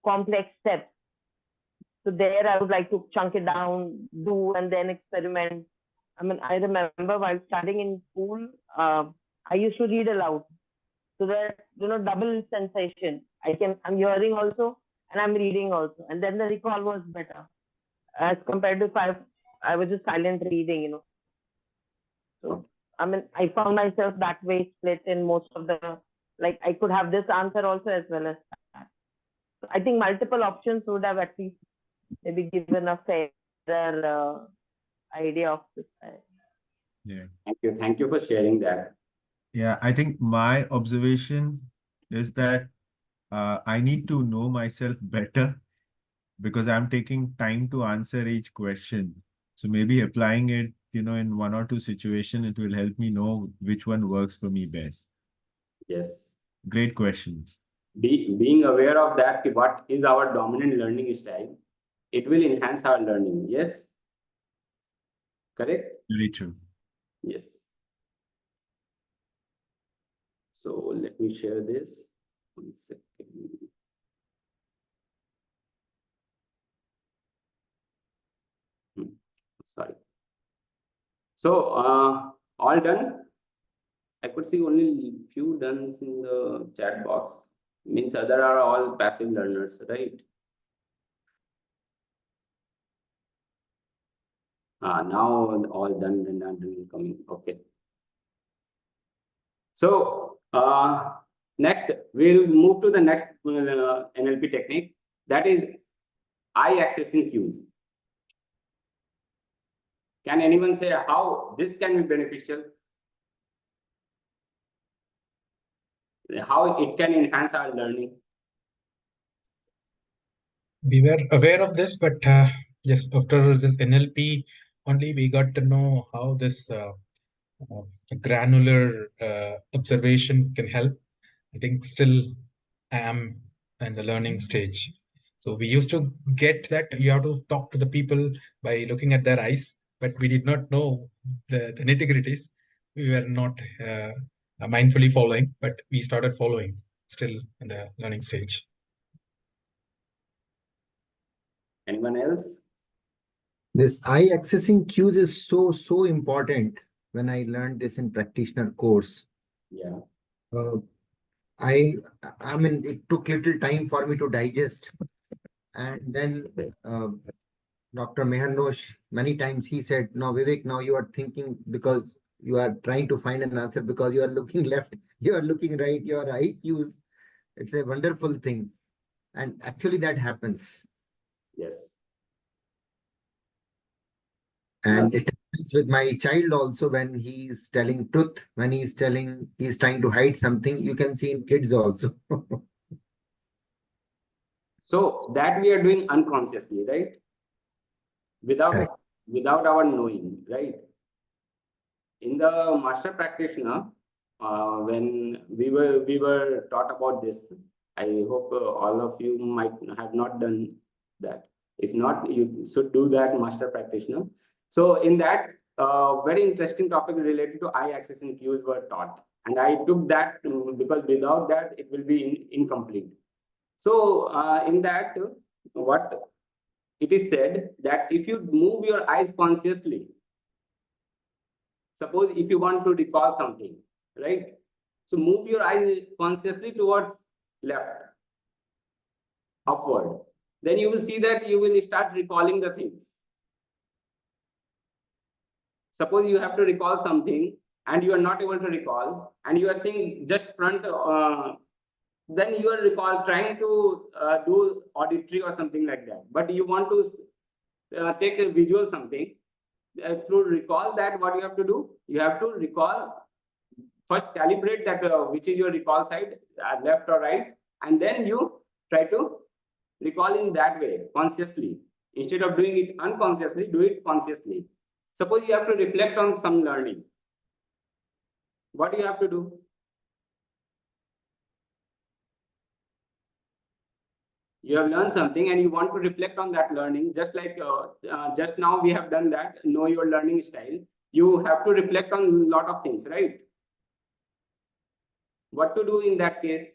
complex steps. So there, I would like to chunk it down, do, and then experiment. I mean, I remember while studying in school, I used to read aloud. So that, double sensation. I'm hearing also and I'm reading also. And then the recall was better as compared to if I was just silent reading, So, I mean, I found myself that way split in most of like I could have this answer also as well as that. So I think multiple options would have at least maybe given a fairer idea of this. Yeah. Thank you. Thank you for sharing that. Yeah, I think my observation is that I need to know myself better because I'm taking time to answer each question. So maybe applying it, in one or two situations, it will help me know which one works for me best. Yes. Great questions. Being aware of that, what is our dominant learning style, it will enhance our learning. Yes. Correct? Very true. Yes. So let me share this. 1 second. Sorry. So all done. I could see only few done in the chat box. Means other are all passive learners, right? Now all done and done coming. Okay. So next we'll move to the next NLP technique, that is eye accessing cues. Can anyone say how this can be beneficial? How it can enhance our learning? We were aware of this, but yes, after this NLP, only we got to know how this granular observation can help. I think still I am in the learning stage. So we used to get that you have to talk to the people by looking at their eyes, but we did not know the nitty-gritties. We were not mindfully following, but we started following still in the learning stage. Anyone else? This eye accessing cues is so important. When I learned this in practitioner course, Yeah. I mean, it took little time for me to digest. And then Dr. Meharnosh, many times he said, no, Vivek, now you are thinking because you are trying to find an answer because you are looking left, you are looking right, your eye cues. It's a wonderful thing. And actually that happens. Yes. And it happens with my child also when he's telling truth, when he's trying to hide something, you can see in kids also. So that we are doing unconsciously, right? Without our knowing, right? In the master practitioner, when we were taught about this, I hope all of you might have not done that. If not, you should do that, master practitioner. So in that, very interesting topic related to eye access and cues were taught. And I took that because without that, it will be incomplete. So in that, what it is said that if you move your eyes consciously, suppose if you want to recall something, right? So move your eyes consciously towards left, upward. Then you will see that you will start recalling the things. Suppose you have to recall something and you are not able to recall and you are seeing just front, then you are trying to do auditory or something like that. But you want to take a visual something. Through recall that, what you have to do? You have to recall, first calibrate that which is your recall side, left or right, and then you try to recall in that way, consciously. Instead of doing it unconsciously, do it consciously. Suppose you have to reflect on some learning. What do you have to do? You have learned something and you want to reflect on that learning, just like just now we have done that, know your learning style. You have to reflect on a lot of things, right? What to do in that case?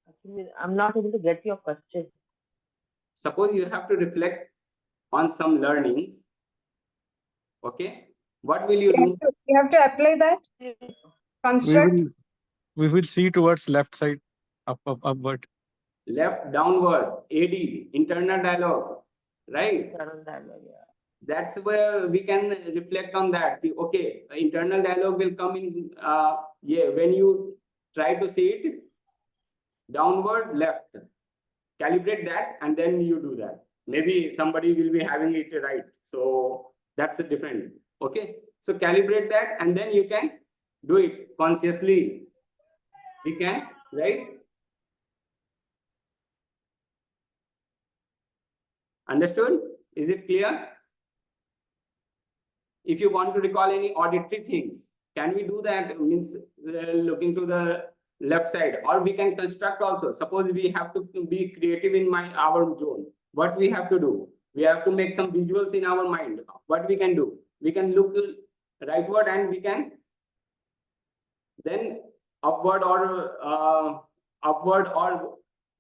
Actually, I'm not able to get your question. Suppose you have to reflect on some learnings. Okay, what will you do? You have to apply that construct. We will see towards left side, upward. Left, downward, AD, internal dialogue, right? Internal dialogue, yeah. That's where we can reflect on that. Okay, internal dialogue will come in. Yeah, when you try to see it, downward, left, calibrate that, and then you do that. Maybe somebody will be having it right. So that's a different. Okay, so calibrate that, and then you can do it consciously. We can, right? Understood? Is it clear? If you want to recall any auditory things, can we do that? Means looking to the left side, or we can construct also. Suppose we have to be creative in our zone. What we have to do? We have to make some visuals in our mind. What we can do? We can look rightward and we can then upward, or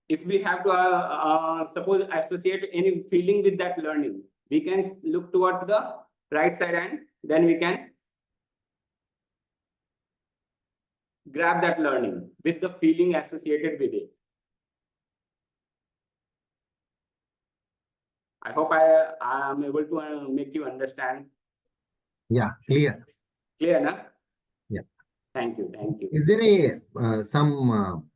if we have to suppose associate any feeling with that learning, we can look toward the right side and then we can grab that learning with the feeling associated with it. I hope I am able to make you understand. Yeah, clear. Clear, na? Yeah. Thank you. Thank you. Is there some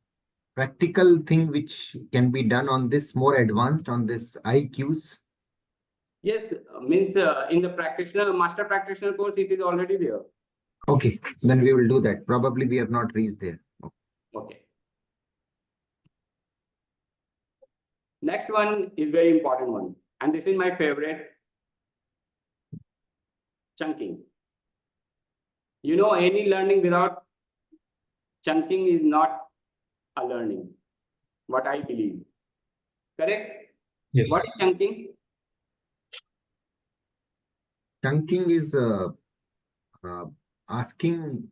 practical thing which can be done on this, more advanced on this IQs? Yes, means in the master practitioner course, it is already there. Okay, then we will do that. Probably we have not reached there. Okay. Next one is very important one, and this is my favorite. Chunking. You know, any learning without chunking is not a learning. What I believe. Correct? Yes. What is chunking? chunking is asking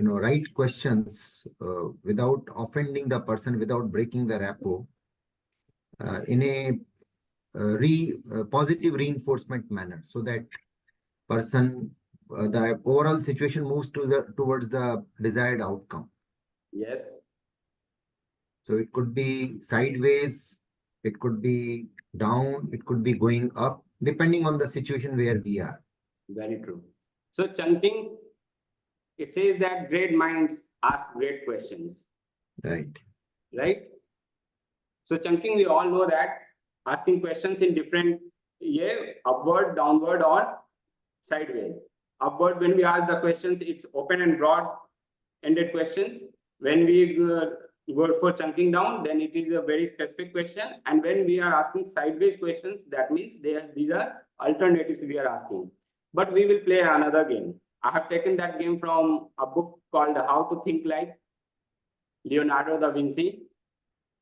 right questions without offending the person, without breaking the rapport, in a positive reinforcement manner, so that person, the overall situation moves towards the desired outcome. Yes. So it could be sideways, it could be down, it could be going up, depending on the situation where we are. Very true. So chunking, it says that great minds ask great questions. Right. Right? So chunking, we all know that asking questions in different, upward, downward, or sideways. Upward, when we ask the questions, it's open and broad-ended questions. When we go for chunking down, then it is a very specific question. And when we are asking sideways questions, that means these are alternatives we are asking. But we will play another game. I have taken that game from a book called How to Think Like Leonardo da Vinci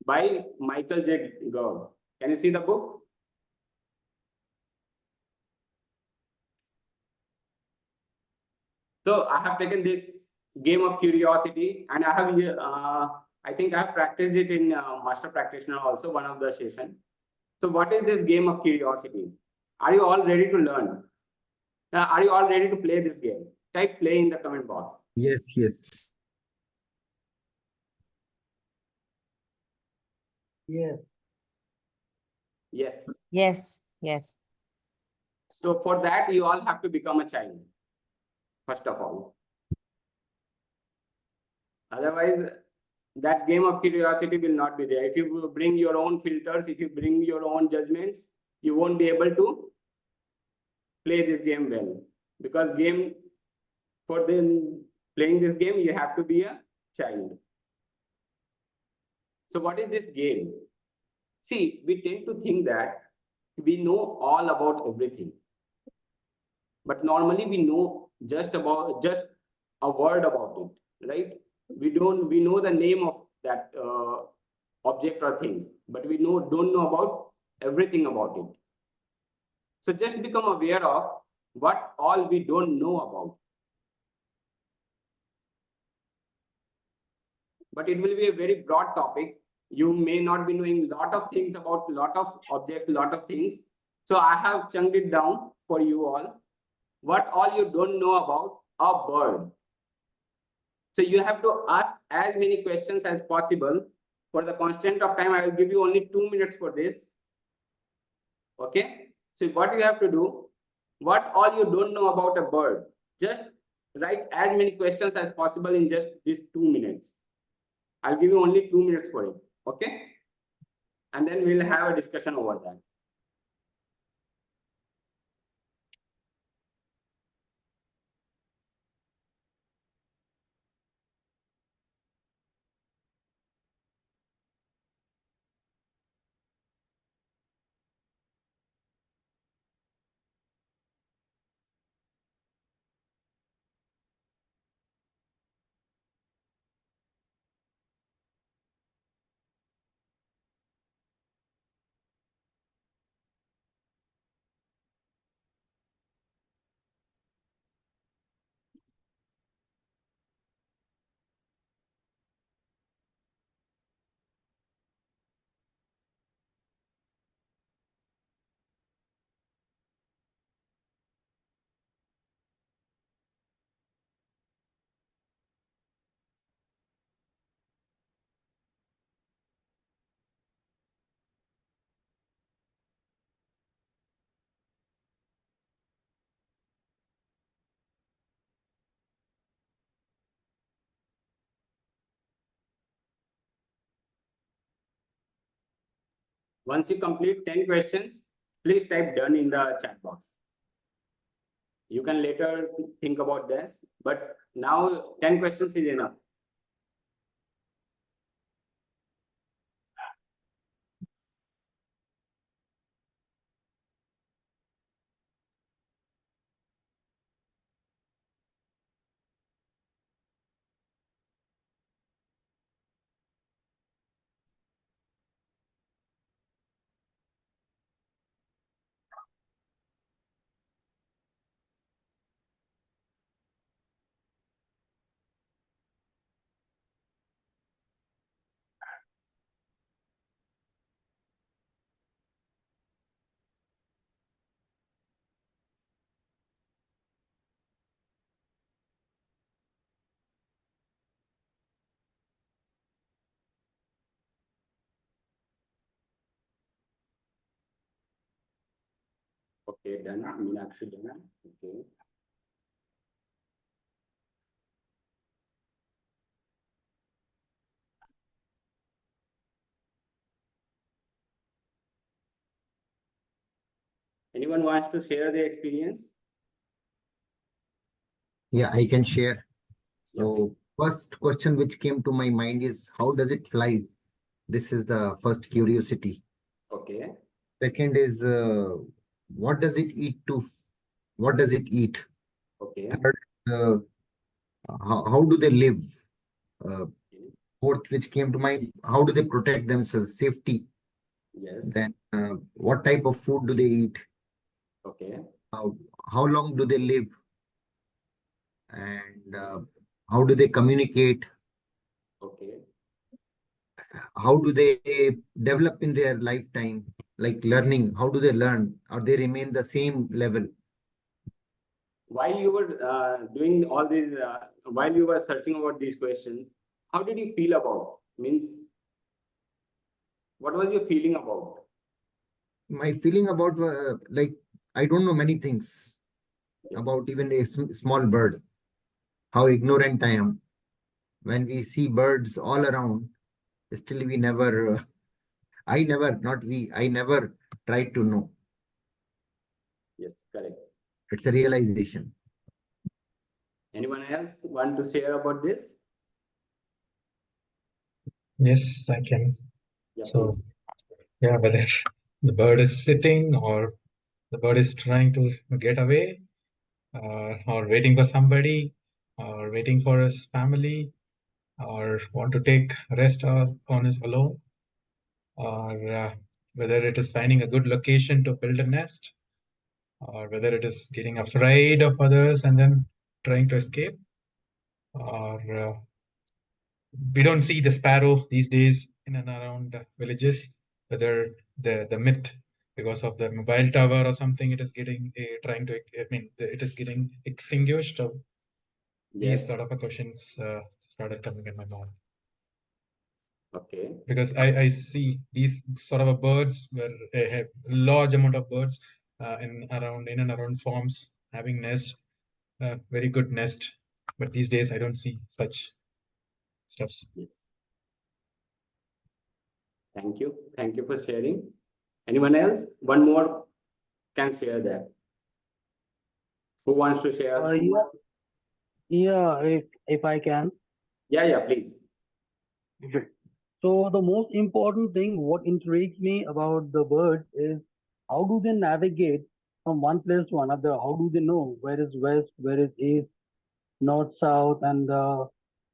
by Michael J. Gove. Can you see the book? So I have taken this game of curiosity, and I have, I think I have practiced it in Master Practitioner also, one of the session. So what is this game of curiosity? Are you all ready to learn? Are you all ready to play this game? Type play in the comment box. Yes, yes. Yes. Yes. Yes, yes. So for that, you all have to become a child, first of all. Otherwise, that game of curiosity will not be there. If you bring your own filters, if you bring your own judgments, you won't be able to play this game well. Because for them playing this game, you have to be a child. So what is this game? See, we tend to think that we know all about everything. But normally we know just a word about it, right? We know the name of that object or things, but we don't know about everything about it. So just become aware of what all we don't know about. But it will be a very broad topic. You may not be knowing a lot of things about lot of objects, lot of things. So I have chunked it down for you all. What all you don't know about a bird. So you have to ask as many questions as possible. For the constraint of time, I will give you only 2 minutes for this. Okay. So what you have to do, what all you don't know about a bird, just write as many questions as possible in just these 2 minutes. I'll give you only 2 minutes for it. Okay. And then we'll have a discussion over that. Once you complete 10 questions, please type done in the chat box. You can later think about this, but now 10 questions is enough. Okay, done. Meenakshi done. Okay. Anyone wants to share their experience? Yeah, I can share. So first question which came to my mind is, how does it fly? This is the first curiosity. Okay. Second is, what does it eat to? What does it eat? Okay. Third, how do they live? Fourth, which came to mind, how do they protect themselves? Safety. Yes. Then, what type of food do they eat? Okay. How long do they live? And how do they communicate? Okay. How do they develop in their lifetime? Like learning, how do they learn? Or they remain the same level? While you were doing all these, while you were searching about these questions, how did you feel about? Means, what was your feeling about? My feeling about, like, I don't know many things about even a small bird. How ignorant I am. When we see birds all around, still we never, I never tried to know. Yes, correct. It's a realization. Anyone else want to share about this? Yes, I can. Yeah, So, please. yeah, whether the bird is sitting or the bird is trying to get away, or waiting for somebody, or waiting for his family, or want to take rest on his alone, or whether it is finding a good location to build a nest, or whether it is getting afraid of others and then trying to escape, or we don't see the sparrow these days in and around villages, whether the myth because of the mobile tower or something, it is getting it is getting extinguished. So these sort of questions started coming in my mind. Okay. Because I see these sort of birds where I have large amount of birds in and around farms having nest, very good nest. But these days I don't see such stuffs. Yes. Thank you. Thank you for sharing. Anyone else? One more can share that. Who wants to share? Yeah, if I can. Yeah, please. Okay. So the most important thing, what intrigues me about the birds is how do they navigate from one place to another? How do they know where is west, where is east, north, south? And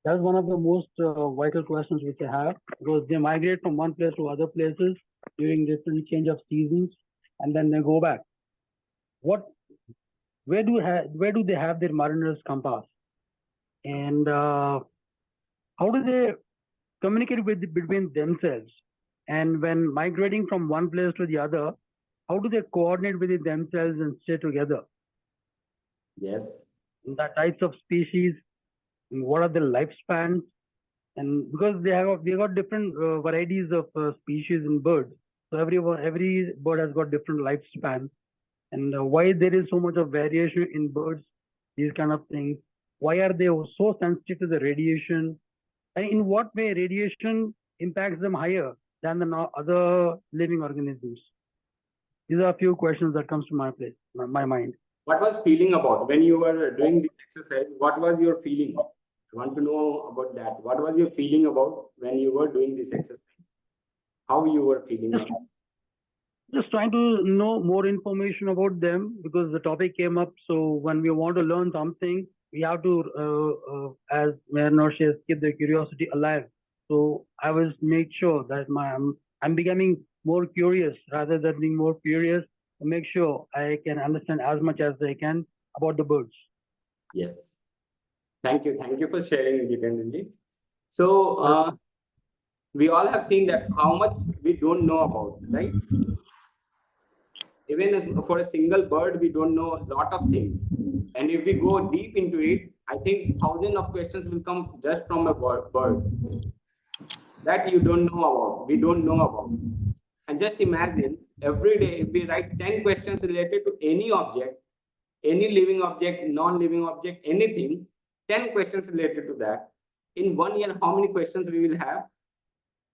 that's one of the most vital questions which I have, because they migrate from one place to other places during different change of seasons, and then they go back. Where do they have their mariner's compass? And how do they communicate between themselves? And when migrating from one place to the other, how do they coordinate within themselves and stay together? Yes. The types of species, and what are the lifespans? And because they got different varieties of species in birds, so every bird has got different lifespan. And why there is so much of variation in birds, these kind of things. Why are they so sensitive to the radiation? And in what way radiation impacts them higher than the other living organisms? These are a few questions that comes to my mind. What was feeling about when you were doing this exercise? What was your feeling? I want to know about that. What was your feeling about when you were doing this exercise? How you were feeling? Just trying to know more information about them, because the topic came up. So when we want to learn something, we have to, as Mayor Noor says, keep the curiosity alive. So I was make sure that I'm becoming more curious rather than being more furious, to make sure I can understand as much as I can about the birds. Yes. Thank you. Thank you for sharing, Jitendraji. So we all have seen that how much we don't know about, right? Even for a single bird, we don't know a lot of things. And if we go deep into it, I think thousands of questions will come just from a bird that you don't know about, we don't know about. And just imagine every day, if we write 10 questions related to any object, any living object, non-living object, anything, 10 questions related to that, in 1 year, how many questions we will have?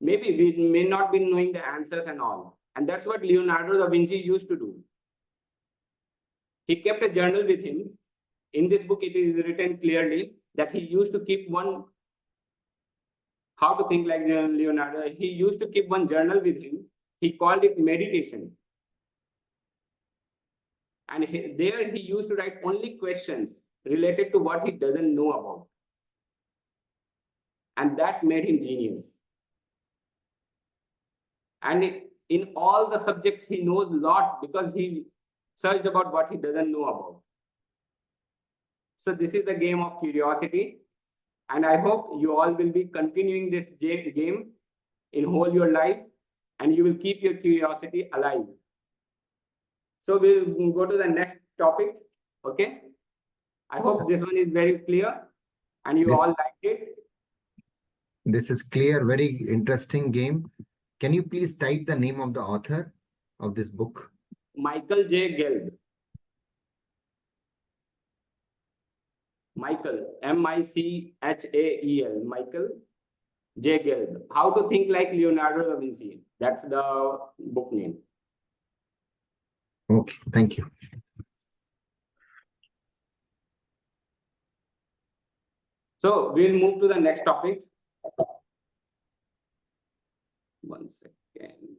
Maybe we may not be knowing the answers and all. And that's what Leonardo da Vinci used to do. He kept a journal with him. In this book, it is written clearly that he used to keep one, how to think like Leonardo, he used to keep one journal with him. He called it meditation. And there he used to write only questions related to what he doesn't know about. And that made him genius. And in all the subjects, he knows a lot because he searched about what he doesn't know about. So this is the game of curiosity. And I hope you all will be continuing this game in whole your life, and you will keep your curiosity alive. So we'll go to the next topic. Okay. I hope this one is very clear and you all liked it. This is clear, very interesting game. Can you please type the name of the author of this book? Michael J. Gelb. Michael, M-I-C-H-A-E-L, Michael J. Gelb. How to Think Like Leonardo da Vinci. That's the book name. Okay, thank you. So we'll move to the next topic. 1 second.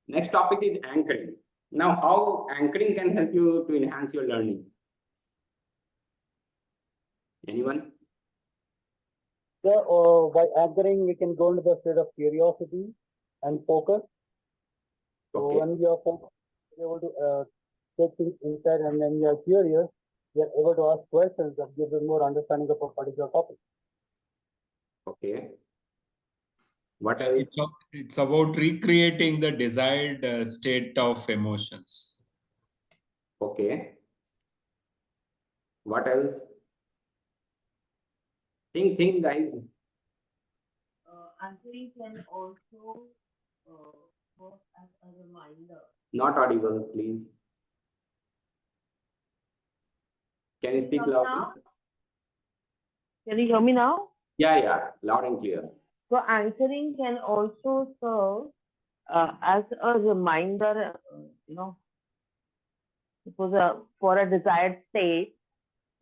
Next topic is anchoring. Now, how anchoring can help you to enhance your learning? Anyone? So, by anchoring, we can go into the state of curiosity and focus. So, when you are focused, you're able to take things inside, and when you are curious, you're able to ask questions that give you more understanding of a particular topic. Okay. What else? It's about recreating the desired state of emotions. Okay. What else? Think, guys. Anchoring can also work as a reminder. Not audible, please. Can you speak loudly? Can you hear me now? Yeah, loud and clear. So anchoring can also serve as a reminder, suppose for a desired state,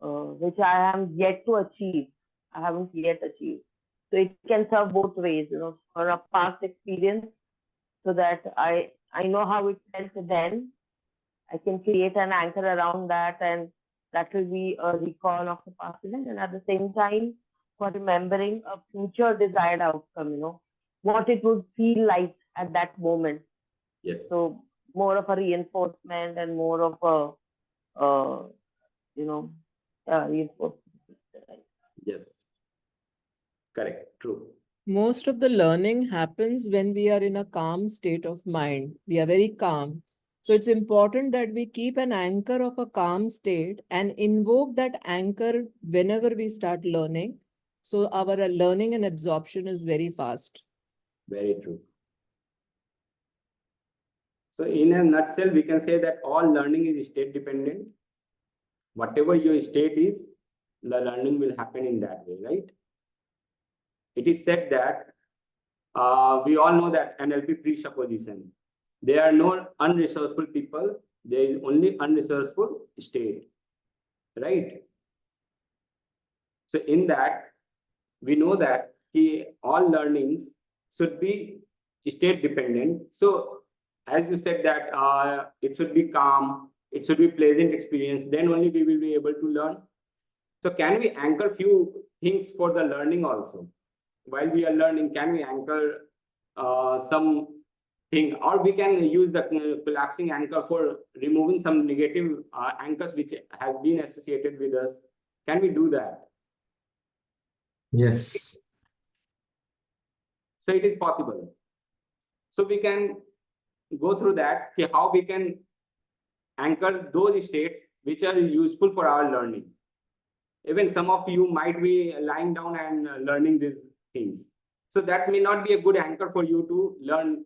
which I am yet to achieve. I haven't yet achieved. So it can serve both ways, for a past experience, so that I know how it felt then. I can create an anchor around that, and that will be a recall of the past event. And at the same time, for remembering a future desired outcome, what it would feel like at that moment. Yes. So more of a reinforcement and more of a, reinforcement. Yes. Correct. True. Most of the learning happens when we are in a calm state of mind. We are very calm. So it's important that we keep an anchor of a calm state and invoke that anchor whenever we start learning. So our learning and absorption is very fast. Very true. So in a nutshell, we can say that all learning is state dependent. Whatever your state is, the learning will happen in that way, right? It is said that we all know that NLP presupposition. There are no unresourceful people. There is only unresourceful state, right? So in that, we know that all learnings should be state dependent. So as you said that it should be calm, it should be pleasant experience, then only we will be able to learn. So can we anchor few things for the learning also? While we are learning, can we anchor something, or we can use the collapsing anchor for removing some negative anchors which has been associated with us? Can we do that? Yes. So it is possible. So we can go through that, how we can anchor those states which are useful for our learning. Even some of you might be lying down and learning these things. So that may not be a good anchor for you to learn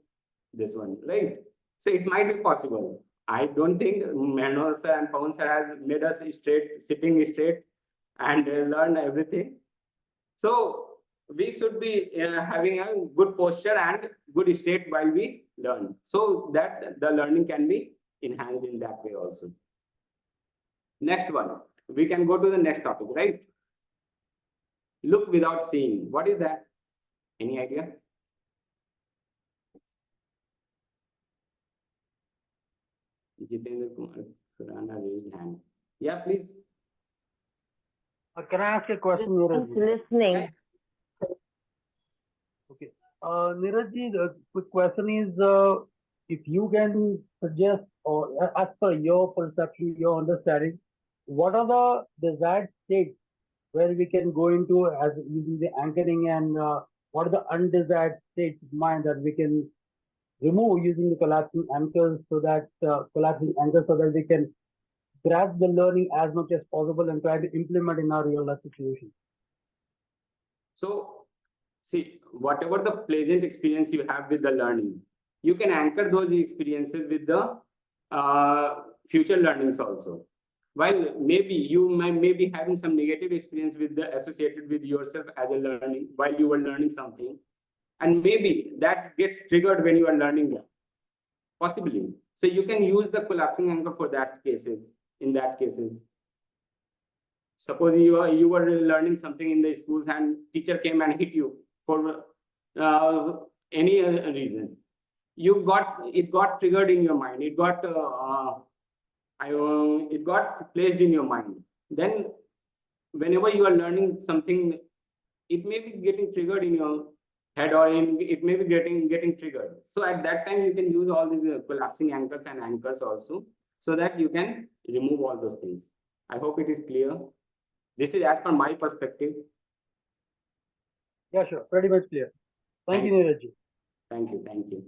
this one, right? So it might be possible. I don't think Mehno sir and Pawan sir has made us straight, sitting straight and learn everything. So we should be having a good posture and good state while we learn, so that the learning can be enhanced in that way also. Next one, we can go to the next topic, right? Look without seeing. What is that? Any idea? Jitendra Kumar Khurana raised hand. Yeah, please. Can I ask a question, Neeraj? Listening. Okay. Neeraj, the quick question is, if you can suggest, or as per your perception, your understanding, what are the desired states where we can go into as using the anchoring, and what are the undesired states of mind that we can remove using the collapsing anchors, so that we can grasp the learning as much as possible and try to implement in our real life situation. So, see, whatever the pleasant experience you have with the learning, you can anchor those experiences with the future learnings also. While maybe you may be having some negative experience with the associated with yourself as a learning while you were learning something, and maybe that gets triggered when you are learning that, possibly. So you can use the collapsing anchor for that cases. In that cases, suppose you were learning something in the schools and teacher came and hit you for any reason. It got triggered in your mind. It got placed in your mind. Then whenever you are learning something, it may be getting triggered in your head, or it may be getting triggered. So at that time, you can use all these collapsing anchors and anchors also, so that you can remove all those things. I hope it is clear. This is as per my perspective. Yeah, sure. Pretty much clear. Thank you, Neeraj. Thank you. Thank you.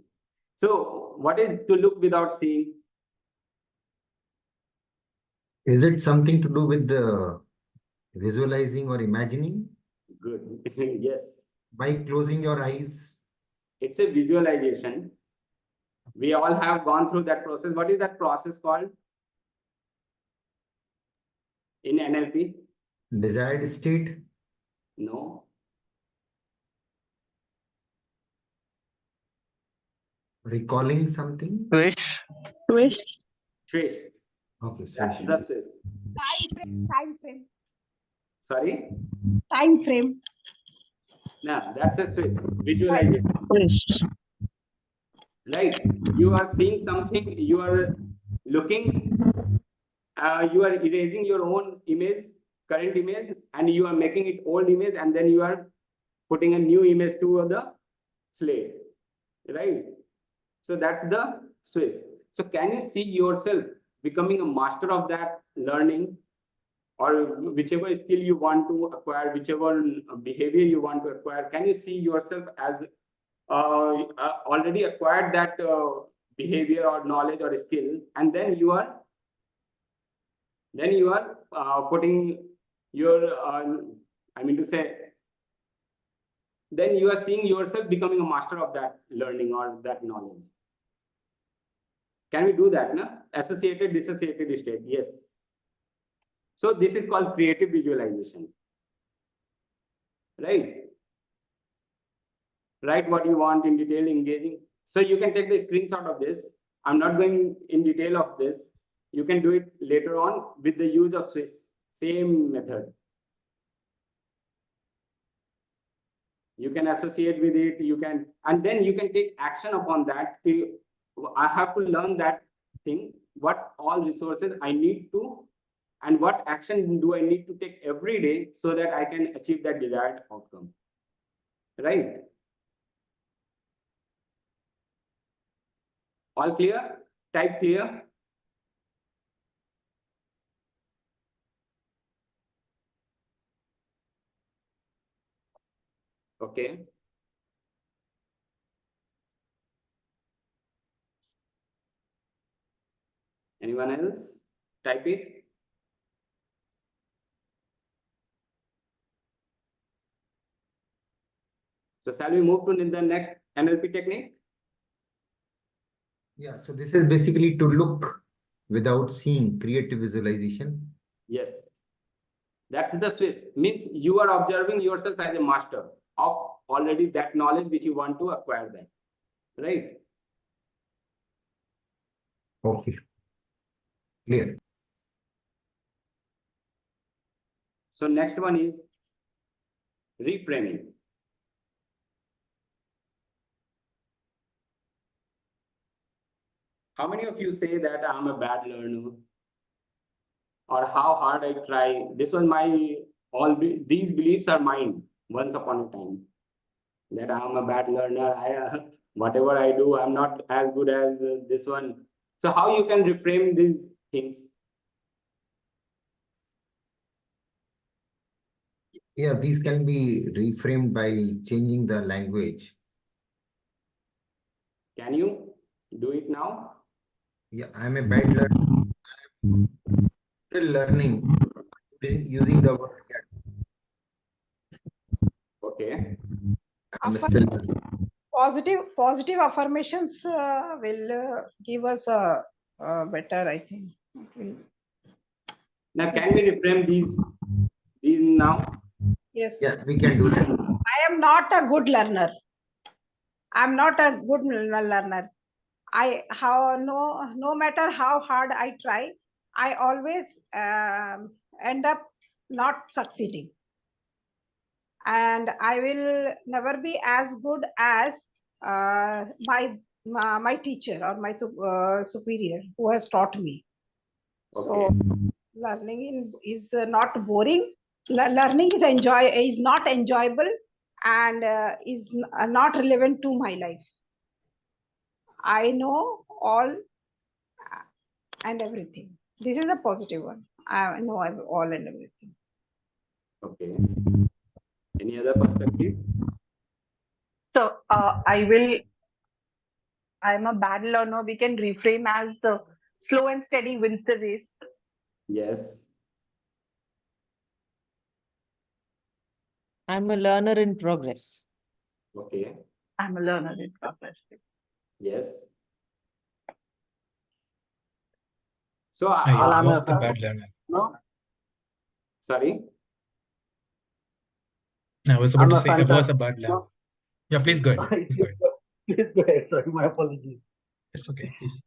So what is to look without seeing? Is it something to do with the visualizing or imagining? Good. Yes. By closing your eyes? It's a visualization. We all have gone through that process. What is that process called in NLP? Desired state? No. Recalling something? Swish. Swish. Okay, that's swish. the swish. Time frame. Sorry? Time frame. No, that's a swish. Visualization. Right? You are seeing something, you are looking, you are erasing your own image, current image, and you are making it old image, and then you are putting a new image to the slate, right? So that's the swish. So can you see yourself becoming a master of that learning, or whichever skill you want to acquire, whichever behavior you want to acquire? Can you see yourself as already acquired that behavior or knowledge or skill, and then you are putting your I mean to say, then you are seeing yourself becoming a master of that learning or that knowledge. Can we do that? No? Associated, dissociated state. Yes. So this is called creative visualization. Right? Write what you want in detail, engaging. So you can take the screenshot of this. I'm not going in detail of this. You can do it later on with the use of Swiss. Same method. You can associate with it. You can, and then you can take action upon that. I have to learn that thing. What all resources I need to, and what action do I need to take every day so that I can achieve that desired outcome. Right? All clear? Type clear. Okay. Anyone else? Type it. So shall we move to the next NLP technique? Yeah, so this is basically to look without seeing, creative visualization. Yes. That's the Swiss. Means you are observing yourself as a master of already that knowledge which you want to acquire that. Right? Okay. Clear. So next one is reframing. How many of you say that I'm a bad learner? Or how hard I try? This was my, these beliefs are mine once upon a time. That I'm a bad learner. Whatever I do, I'm not as good as this one. So how you can reframe these things? Yeah, these can be reframed by changing the language. Can you do it now? Yeah, I'm a bad learner. I'm still learning using the word. Okay. I'm still learning. Positive affirmations will give us a better, I think. Now, can we reframe these now? Yes. Yeah, we can do that. I am not a good learner. I'm not a good learner. No matter how hard I try, I always end up not succeeding. And I will never be as good as my teacher or my superior who has taught me. Okay. So learning is not boring. Learning is not enjoyable and is not relevant to my life. I know all and everything. This is a positive one. I know all and everything. Okay. Any other perspective? So I'm a bad learner. We can reframe as the slow and steady wins the race. Yes. I'm a learner in progress. Okay. I'm a learner in progress. Yes. So I was the bad learner. No, sorry. I was about I'm to a say I was a fantastic. bad learner. No, Yeah, please go ahead. Please go ahead. please go ahead. Sorry, my apologies. It's okay, please.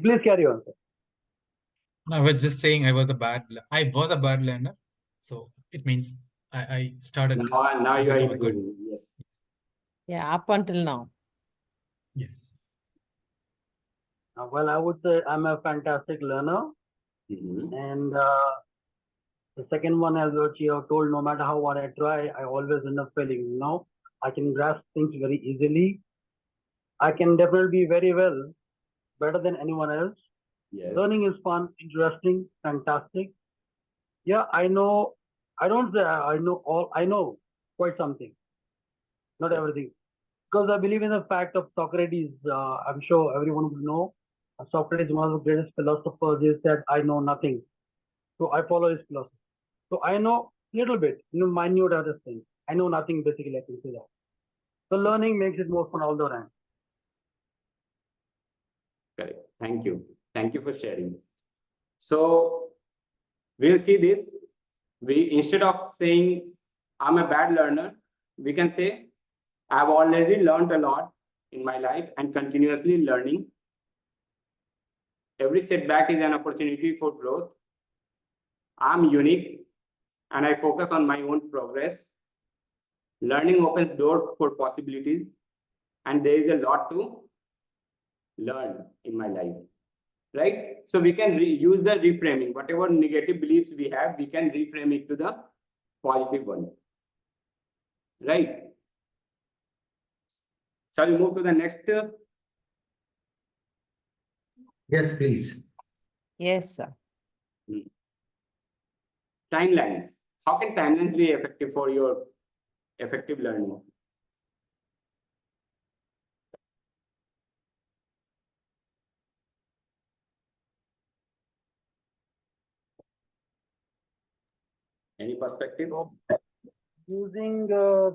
Please carry on, sir. No, I was just saying I was a bad learner. So it means I started Now to you are become a good. improving. Yes. Yeah, up until now. Yes. Well, I would say I'm a fantastic learner. And the second one, as what you have told, no matter how hard I try, I always end up failing. Now, I can grasp things very easily. I can definitely be very well, better than anyone else. Yes. Learning is fun, interesting, fantastic. Yeah, I know. I don't say I know all. I know quite something, not everything, because I believe in the fact of Socrates. I'm sure everyone would know. Socrates, one of the greatest philosophers, he said, "I know nothing," so I follow his philosophy. So I know little bit, minute other things. I know nothing basically. I can say that. So learning makes it more fun all the time. Correct. Thank you. Thank you for sharing. So we'll see this. We, instead of saying I'm a bad learner, we can say I've already learned a lot in my life and continuously learning. Every setback is an opportunity for growth. I'm unique and I focus on my own progress. Learning opens doors for possibilities, and there is a lot to learn in my life, right? So we can use the reframing. Whatever negative beliefs we have, we can reframe it to the positive one, right? Shall we move to the next? Yes, please. Yes, sir. Timelines. How can timelines be effective for your effective learning? Any perspective? Using the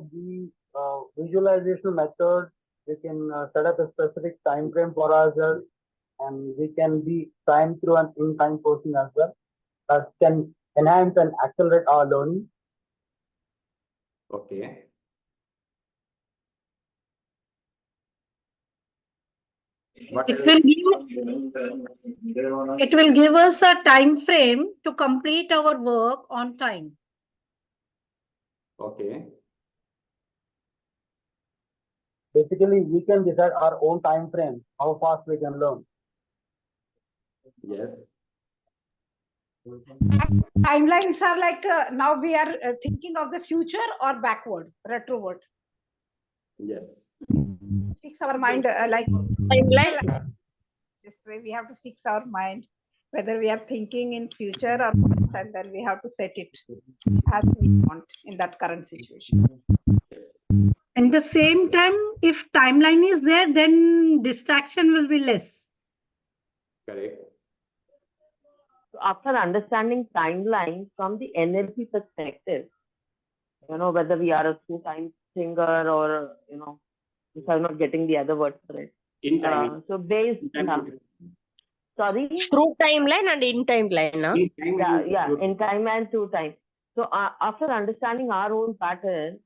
visualization method, we can set up a specific time frame for ourselves, and we can be time through an in-time person as well. That can enhance and accelerate our learning. Okay. It will give us a time frame to complete our work on time. Okay. Basically, we can decide our own time frame, how fast we can learn. Yes. Timelines are like now we are thinking of the future or backward, retroward. Yes. Fix our mind like Timeline. this way. We have to fix our mind whether we are thinking in future or and then we have to set it as we want in that current situation. At the same time, if timeline is there, then distraction will be less. Correct. So after understanding timeline from the NLP perspective, whether we are a two-time singer or, if I'm not getting the other word for it. In time. So based, sorry? Through timeline and in timeline, huh? In time and through time. So after understanding our own pattern,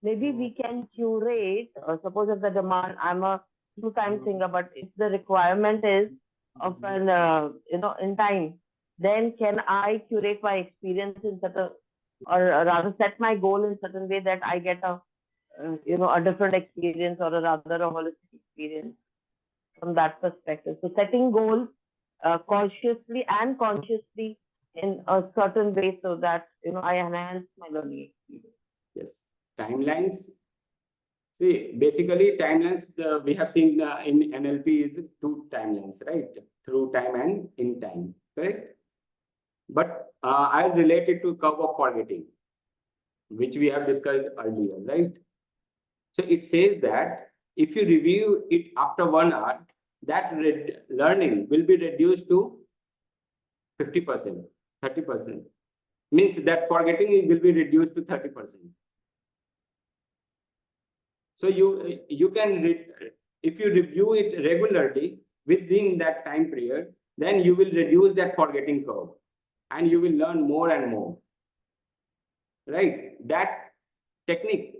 maybe we can curate, suppose if the demand, I'm a two-time singer, but if the requirement is of an, in time, then can I curate my experience in such a, or rather set my goal in certain way that I get a, a different experience or a rather a holistic experience from that perspective. So setting goals consciously and consciously in a certain way so that, I enhance my learning experience. Yes. Timelines. See, basically timelines we have seen in NLP is two timelines, right? Through time and in time, correct? But I'll relate it to curve of forgetting, which we have discussed earlier, right? So it says that if you review it after 1 hour, that learning will be reduced to 50%, 30%. Means that forgetting will be reduced to 30%. So you can, if you review it regularly within that time period, then you will reduce that forgetting curve and you will learn more and more. Right? That technique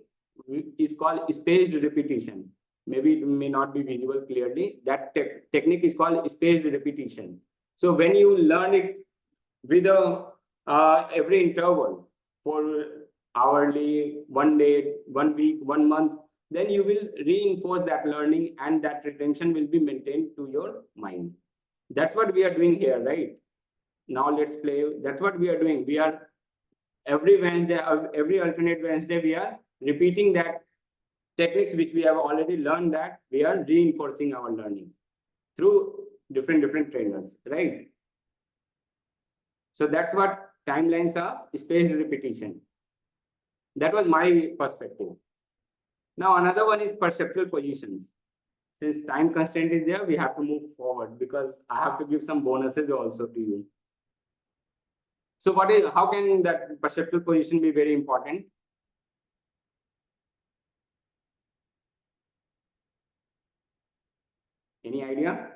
is called spaced repetition. Maybe it may not be visible clearly. That technique is called spaced repetition. So when you learn it with every interval for hourly, 1 day, 1 week, 1 month, then you will reinforce that learning and that retention will be maintained to your mind. That's what we are doing here, right? Now let's play. That's what we are doing. We are every Wednesday, every alternate Wednesday, we are repeating that techniques which we have already learned, that we are reinforcing our learning through different trainers, right? So that's what timelines are, spaced repetition. That was my perspective. Now another one is perceptual positions. Since time constraint is there, we have to move forward because I have to give some bonuses also to you. So how can that perceptual position be very important? Any idea?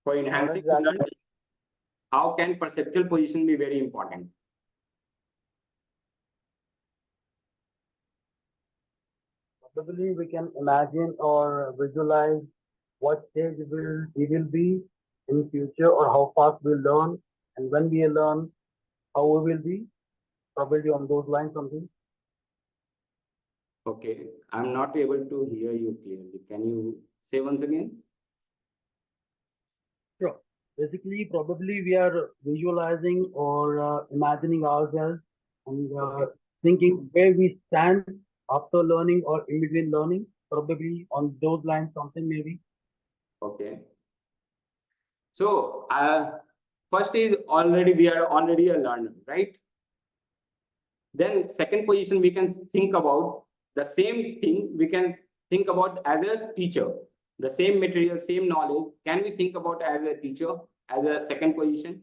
For enhancing learning, how can perceptual position be very important? Probably we can imagine or visualize what stage we will be in future, or how fast we'll learn, and when we learn, how we will be. Probably on those lines something. Okay, I'm not able to hear you clearly. Can you say once again? Sure. Basically, probably we are visualizing or imagining ourselves and thinking where we stand after learning or in between learning. Probably on those lines something maybe. Okay. So first is we are already a learner, right? Then second position, we can think about the same thing. We can think about as a teacher. the same material, same knowledge, can we think about as a teacher, as a second position?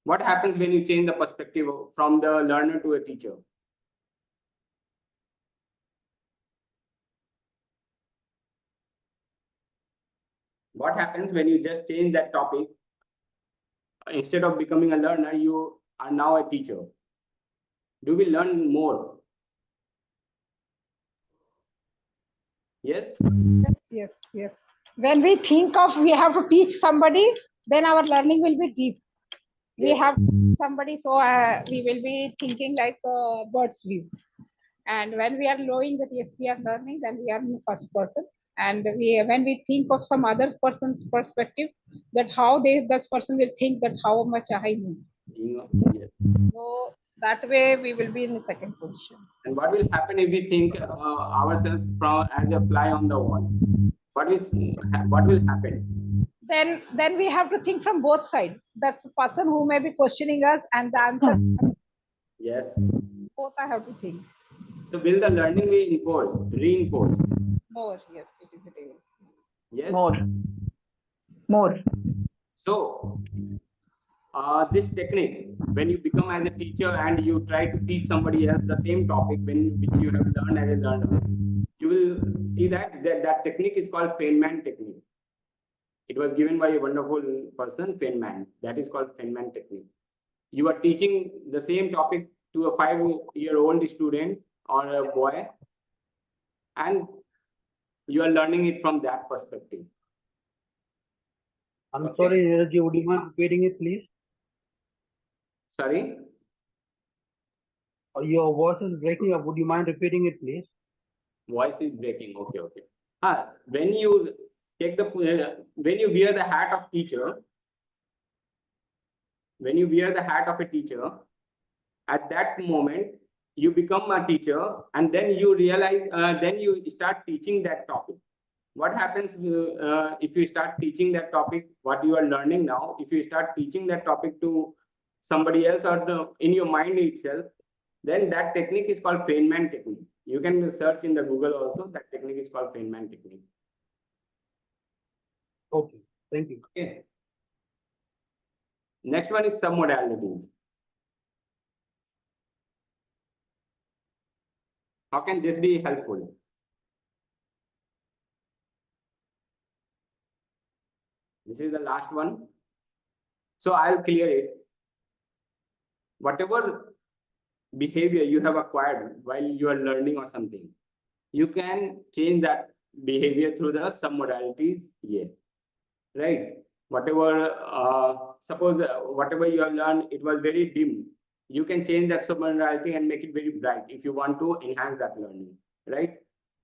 What happens when you change the perspective from the learner to a teacher? What happens when you just change that topic? Instead of becoming a learner, you are now a teacher. Do we learn more? Yes? Yes. When we think of we have to teach somebody, then our learning will be deep. We Yes. have somebody, so we will be thinking like a bird's view. And when we are knowing that yes, we are learning, then we are in the first person. And when we think of some other person's perspective, that how this person will think that how much I know. Yes. So that way we will be in the second position. And what will happen if we think ourselves from as a fly on the wall? What will happen? Then we have to think from both sides. That's the person who may be questioning us and the answer. Yes. Both I have to think. So will the learning be reinforced? More, yes, it is real. Yes. More. So this technique, when you become as a teacher and you try to teach somebody else the same topic which you have learned as a learner, you will see that technique is called Feynman technique. It was given by a wonderful person, Feynman. That is called Feynman technique. You are teaching the same topic to a 5-year-old student or a boy, and you are learning it from that perspective. I'm sorry, Neeraj, would you mind repeating it, please? Sorry? Your voice is breaking up. Would you mind repeating it, please? Voice is breaking. Okay. When you take when you wear the hat of teacher, when you wear the hat of a teacher, at that moment you become a teacher, and then you realize, then you start teaching that topic. What happens if you start teaching that topic, what you are learning now, if you start teaching that topic to somebody else or in your mind itself, then that technique is called Feynman technique. You can search in the Google also. That technique is called Feynman technique. Okay, thank you. Okay. Next one is submodalities. How can this be helpful? This is the last one. So I'll clear it. Whatever behavior you have acquired while you are learning or something, you can change that behavior through the submodalities here, right? Whatever, suppose whatever you have learned, it was very dim. You can change that submodality and make it very bright if you want to enhance that learning, right?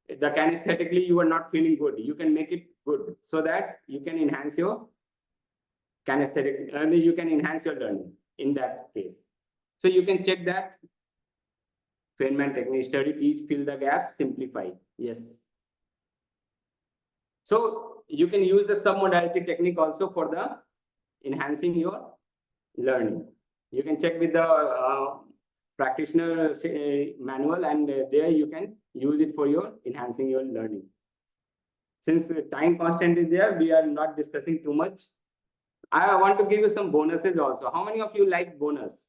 The kinesthetically you are not feeling good, you can make it good so that you can enhance your kinesthetic, you can enhance your learning in that case. So you can check that. Feynman technique: study, teach, fill the gaps, simplify. Yes. So you can use the submodality technique also for the enhancing your learning. You can check with the practitioner manual, and there you can use it for your enhancing your learning. Since time constant is there, we are not discussing too much. I want to give you some bonuses also. How many of you like bonus?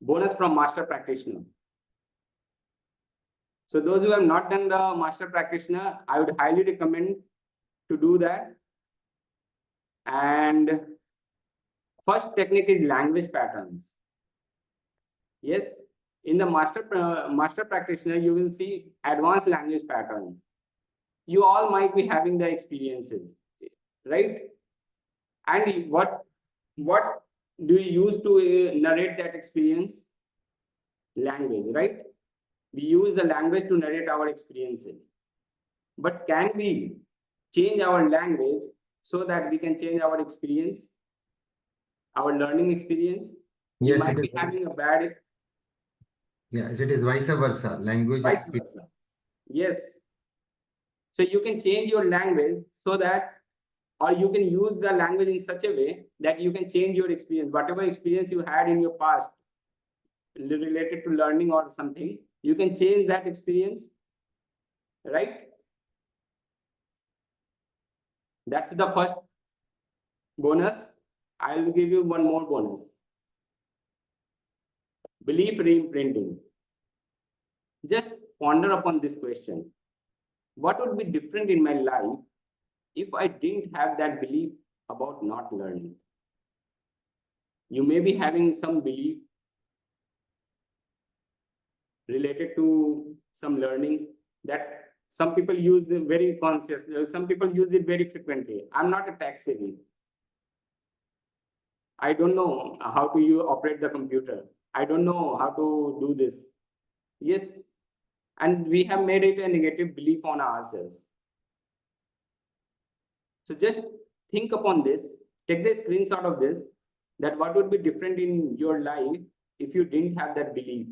Bonus from master practitioner. So those who have not done the master practitioner, I would highly recommend to do that. And first technique is language patterns. Yes, in the master practitioner, you will see advanced language patterns. You all might be having the experiences, right? And what do you use to narrate that experience? Language, right? We use the language to narrate our experiences. But can we change our language so that we can change our experience, our learning experience? Yes, you might it be is. having a bad. Yes, it is vice versa. Language Vice experience. versa. Yes. So you can change your language so that, or you can use the language in such a way that you can change your experience. Whatever experience you had in your past, related to learning or something, you can change that experience, right? That's the first bonus. I will give you one more bonus. Belief reimprinting. Just ponder upon this question. What would be different in my life if I didn't have that belief about not learning? You may be having some belief related to some learning that some people use it very consciously, some people use it very frequently. I'm not a tech savvy. I don't know how to operate the computer. I don't know how to do this. Yes, and we have made it a negative belief on ourselves. So just think upon this, take the screenshot of this, that what would be different in your life if you didn't have that belief.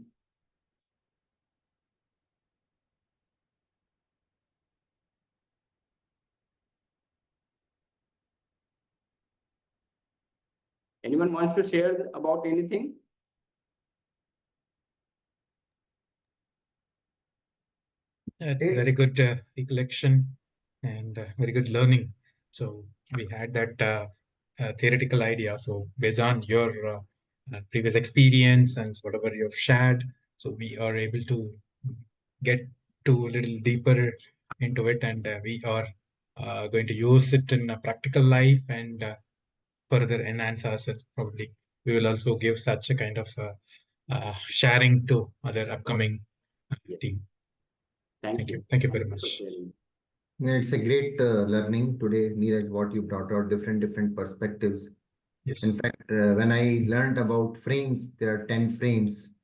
Anyone wants to share about anything? It's very good recollection and very good learning. So we had that theoretical idea. So based on your previous experience and whatever you've shared, so we are able to get to a little deeper into it, and we are going to use it in a practical life and further enhance ourselves. Probably we will also give such a kind of sharing to other upcoming team. Thank you. Thank you very much. Yeah, it's a great learning today, Neeraj, what you brought out, different perspectives. Yes. In fact, when I learned about frames, there are 10 frames.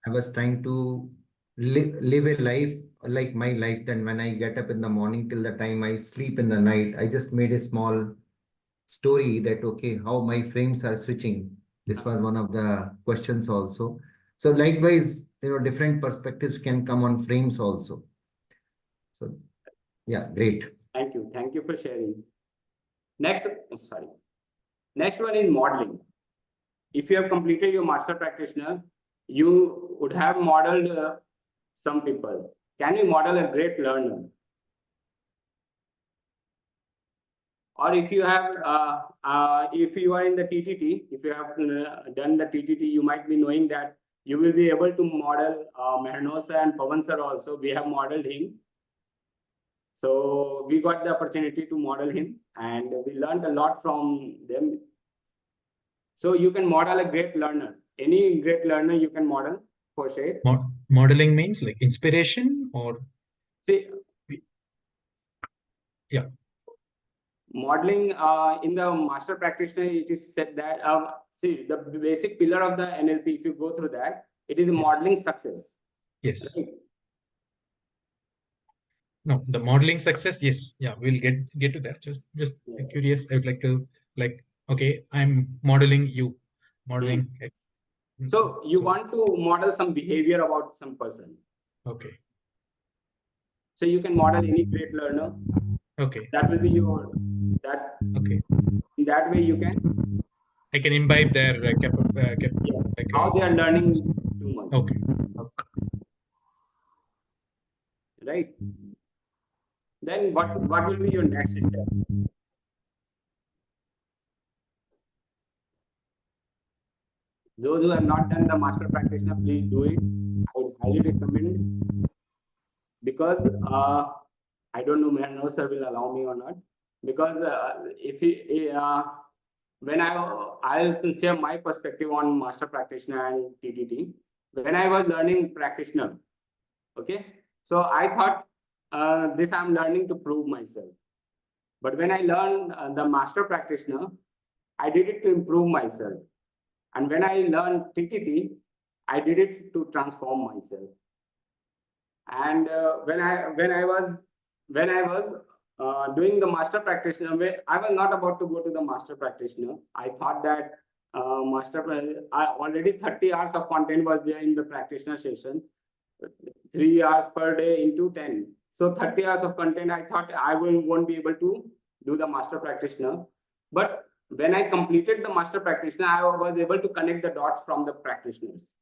I was trying to live a life like my life. Then when I get up in the morning till the time I sleep in the night, I just made a small story that, okay, how my frames are switching. This was one of the questions also. So likewise, different perspectives can come on frames also. So yeah, great. Thank you. Thank you for sharing. Next one is modeling. If you have completed your master practitioner, you would have modeled some people. Can you model a great learner? Or if you have, if you are in the TTT, if you have done the TTT, you might be knowing that you will be able to model Mehanosa and Pawan sir also. We have modeled him. So we got the opportunity to model him and we learned a lot from them. So you can model a great learner. Any great learner you can model for sure. Modeling means like inspiration or? See, yeah. Modeling in the master practitioner, it is said that, see, the basic pillar of the NLP, if you go through that, it is modeling success. Yes. Right? No, the modeling success, yes. Yeah, we'll get to that. Just curious. I would like to okay, I'm modeling you. Modeling. So you want to model some behavior about some person. Okay. So you can model any great learner. Okay. That will be your, that. Okay. In that way you can. I can imbibe their yes. How they are learning too much. Okay. Right. Then what will be your next step? Those who have not done the master practitioner, please do it. I would highly recommend, because I don't know, no sir will allow me or not. Because if he, when I'll share my perspective on master practitioner and TTT. When I was learning practitioner, okay, so I thought this I'm learning to prove myself. But when I learned the master practitioner, I did it to improve myself. And when I learned TTT, I did it to transform myself. And when I was doing the master practitioner, I was not about to go to the master practitioner. I thought that already 30 hours of content was there in the practitioner session, 3 hours per day into 10. So 30 hours of content, I thought I won't be able to do the master practitioner. But when I completed the master practitioner, I was able to connect the dots from the practitioners.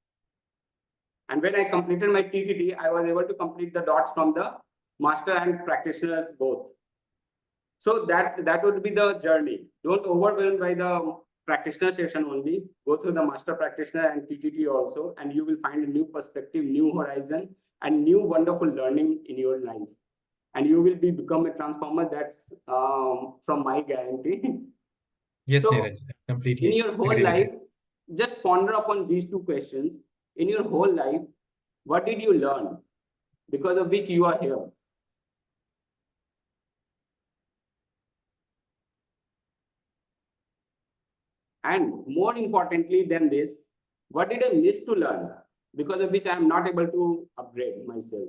And when I completed my TTT, I was able to complete the dots from the master and practitioners both. So that would be the journey. Don't overwhelm by the practitioner session only. Go through the master practitioner and TTT also, and you will find a new perspective, new horizon, and new wonderful learning in your life. And you will become a transformer. That's from my guarantee. Yes, So, Neeraj, completely in your whole agree with life, you. just ponder upon these two questions. In your whole life, what did you learn because of which you are here? And more importantly than this, what did I miss to learn because of which I am not able to upgrade myself?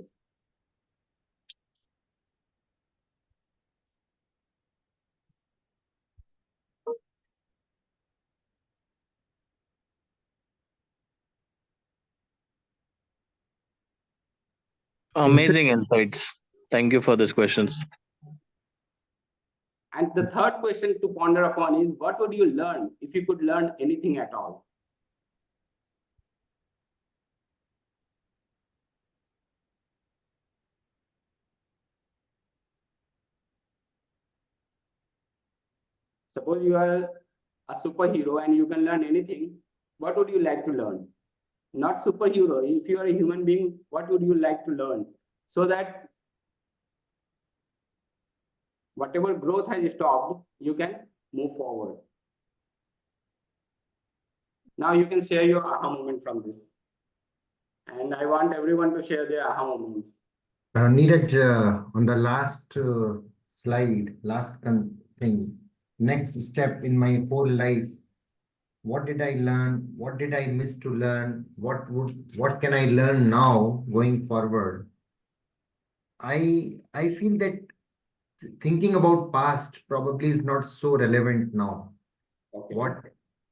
Amazing insights. Thank you for these questions. And the third question to ponder upon is, what would you learn if you could learn anything at all? Suppose you are a superhero and you can learn anything, what would you like to learn? Not superhero. If you are a human being, what would you like to learn? So that whatever growth has stopped, you can move forward. Now you can share your aha moment from this. And I want everyone to share their aha moments. Neeraj, on the last slide, thing, next step in my whole life, what did I learn? What did I miss to learn? What can I learn now going forward? I feel that thinking about past probably is not so relevant now. Okay. What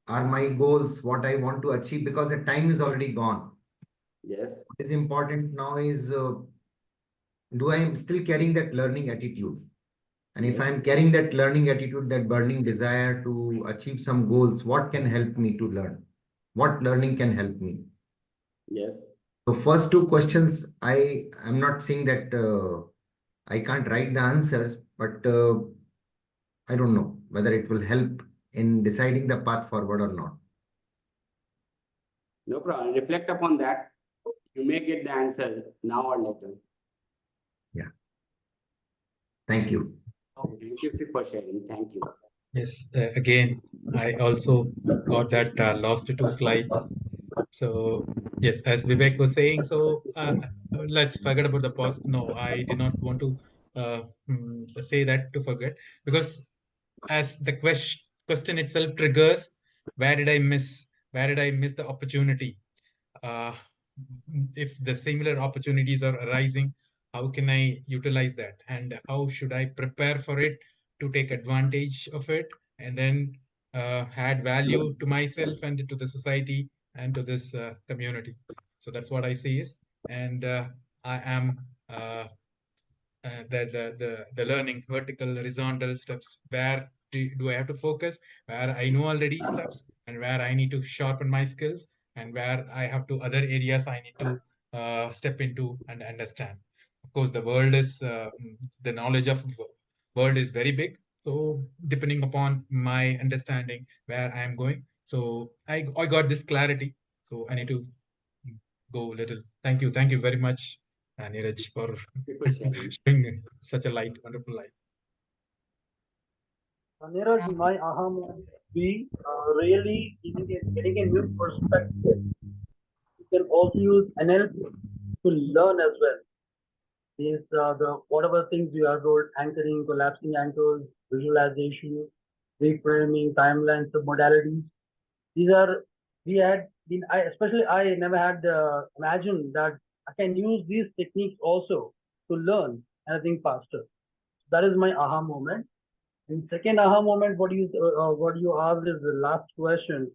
are my goals? What I want to achieve? Because the time is already gone. Yes. What is important now is do I am still carrying that learning attitude? And if I'm carrying that learning attitude, that burning desire to achieve some goals, what can help me to learn? What learning can help me? Yes. So first two questions, I'm not saying that I can't write the answers, but I don't know whether it will help in deciding the path forward or not. No problem. Reflect upon that. You may get the answer now or later. Yeah. Thank you. Thank you for sharing. Thank you. Yes, again, I also got that lost two slides. So yes, as Vivek was saying, so let's forget about the past. No, I did not want to say that to forget, because as the question itself triggers, where did I miss? Where did I miss the opportunity? Uh, if the similar opportunities are arising, how can I utilize that? And how should I prepare for it to take advantage of it, and then add value to myself and to the society and to this community? So that's what I see is, and I am the learning vertical, horizontal steps. Where do I have to focus? Where I know already steps, and where I need to sharpen my skills, and where I have to other areas I need to step into and understand. Of course, the world is the knowledge of world is very big. So depending upon my understanding where I am going, so I got this clarity. So I need to go little. Thank you very much, Neeraj, for showing such a light, wonderful light. Neeraj, my aha moment would be really getting a new perspective. You can also use NLP to learn as well. These the whatever things you have wrote, anchoring, collapsing anchors, visualization, reframing, timelines, submodalities. These are we had been. I never had imagined that I can use these techniques also to learn anything faster. That is my aha moment. And second aha moment, what you asked is the last question.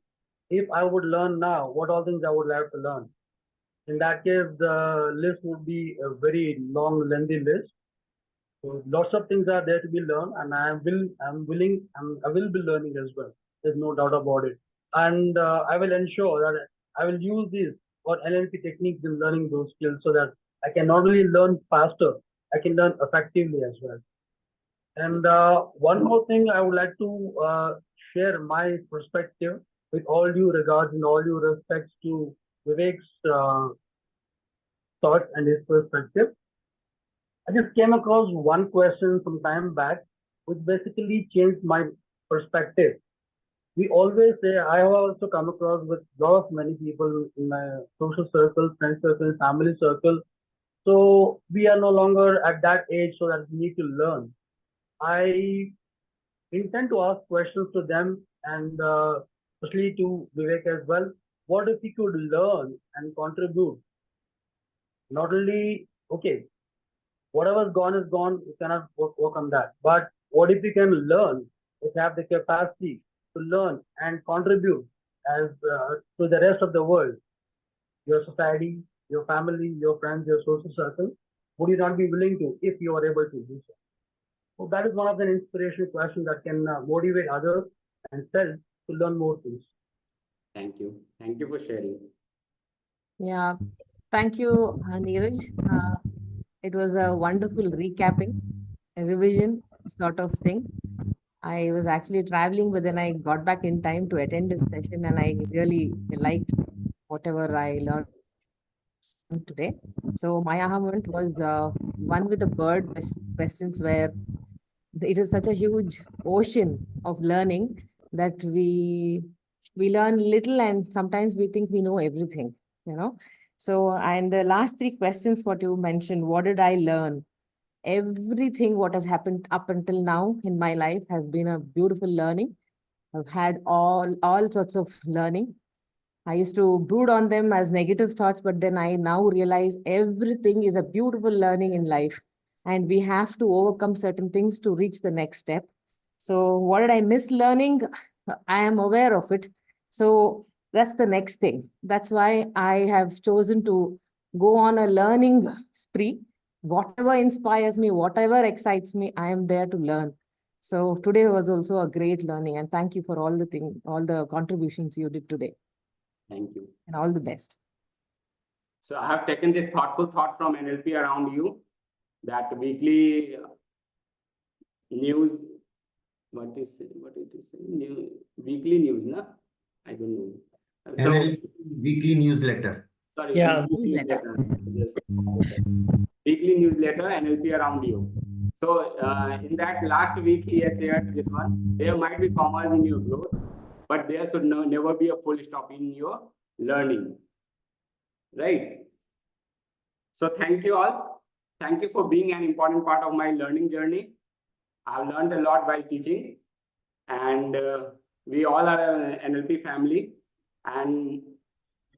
If I would learn now, what all things I would have to learn? In that case, the list would be a very long, lengthy list. So lots of things are there to be learned, and I will be learning as well. There's no doubt about it. And I will ensure that I will use this or NLP techniques in learning those skills so that I can not only learn faster, I can learn effectively as well. And one more thing I would like to share my perspective with all due regards and all due respects to Vivek's thoughts and his perspective. I just came across one question some time back, which basically changed my perspective. We always say, I have also come across with a lot of many people in my social circle, friend circle, family circle. So we are no longer at that age so that we need to learn. I intend to ask questions to them and especially to Vivek as well. What if he could learn and contribute? Not only, okay, whatever's gone is gone, you cannot work on that. But what if you can learn, if you have the capacity to learn and contribute as to the rest of the world, your society, your family, your friends, your social circle, would you not be willing to if you are able to do so? So that is one of the inspirational questions that can motivate others and self to learn more things. Thank you. Thank you for sharing. Yeah, thank you, Neeraj. It was a wonderful recapping, a revision sort of thing. I was actually traveling, but then I got back in time to attend this session, and I really liked whatever I learned today. So my aha moment was one with the bird questions where it is such a huge ocean of learning that we learn little and sometimes we think we know everything, you know. So, and the last three questions, what you mentioned, what did I learn? Everything what has happened up until now in my life has been a beautiful learning. I've had all sorts of learning. I used to brood on them as negative thoughts, but then I now realize everything is a beautiful learning in life. And we have to overcome certain things to reach the next step. So, what did I miss learning? I am aware of it. So, that's the next thing. That's why I have chosen to go on a learning spree. Whatever inspires me, whatever excites me, I am there to learn. So, today was also a great learning. And thank you for all the contributions you did today. Thank you. And all the best. So I have taken this thoughtful thought from NLP around you, that weekly news, what is it? Weekly news, na? I don't know. So, NLP weekly newsletter. Sorry, Yeah. newsletter. Weekly newsletter, NLP around you. So in that last week, he has shared this one. There might be commas in your growth, but there should never be a full stop in your learning. Right? So thank you all. Thank you for being an important part of my learning journey. I've learned a lot while teaching, and we all are an NLP family. And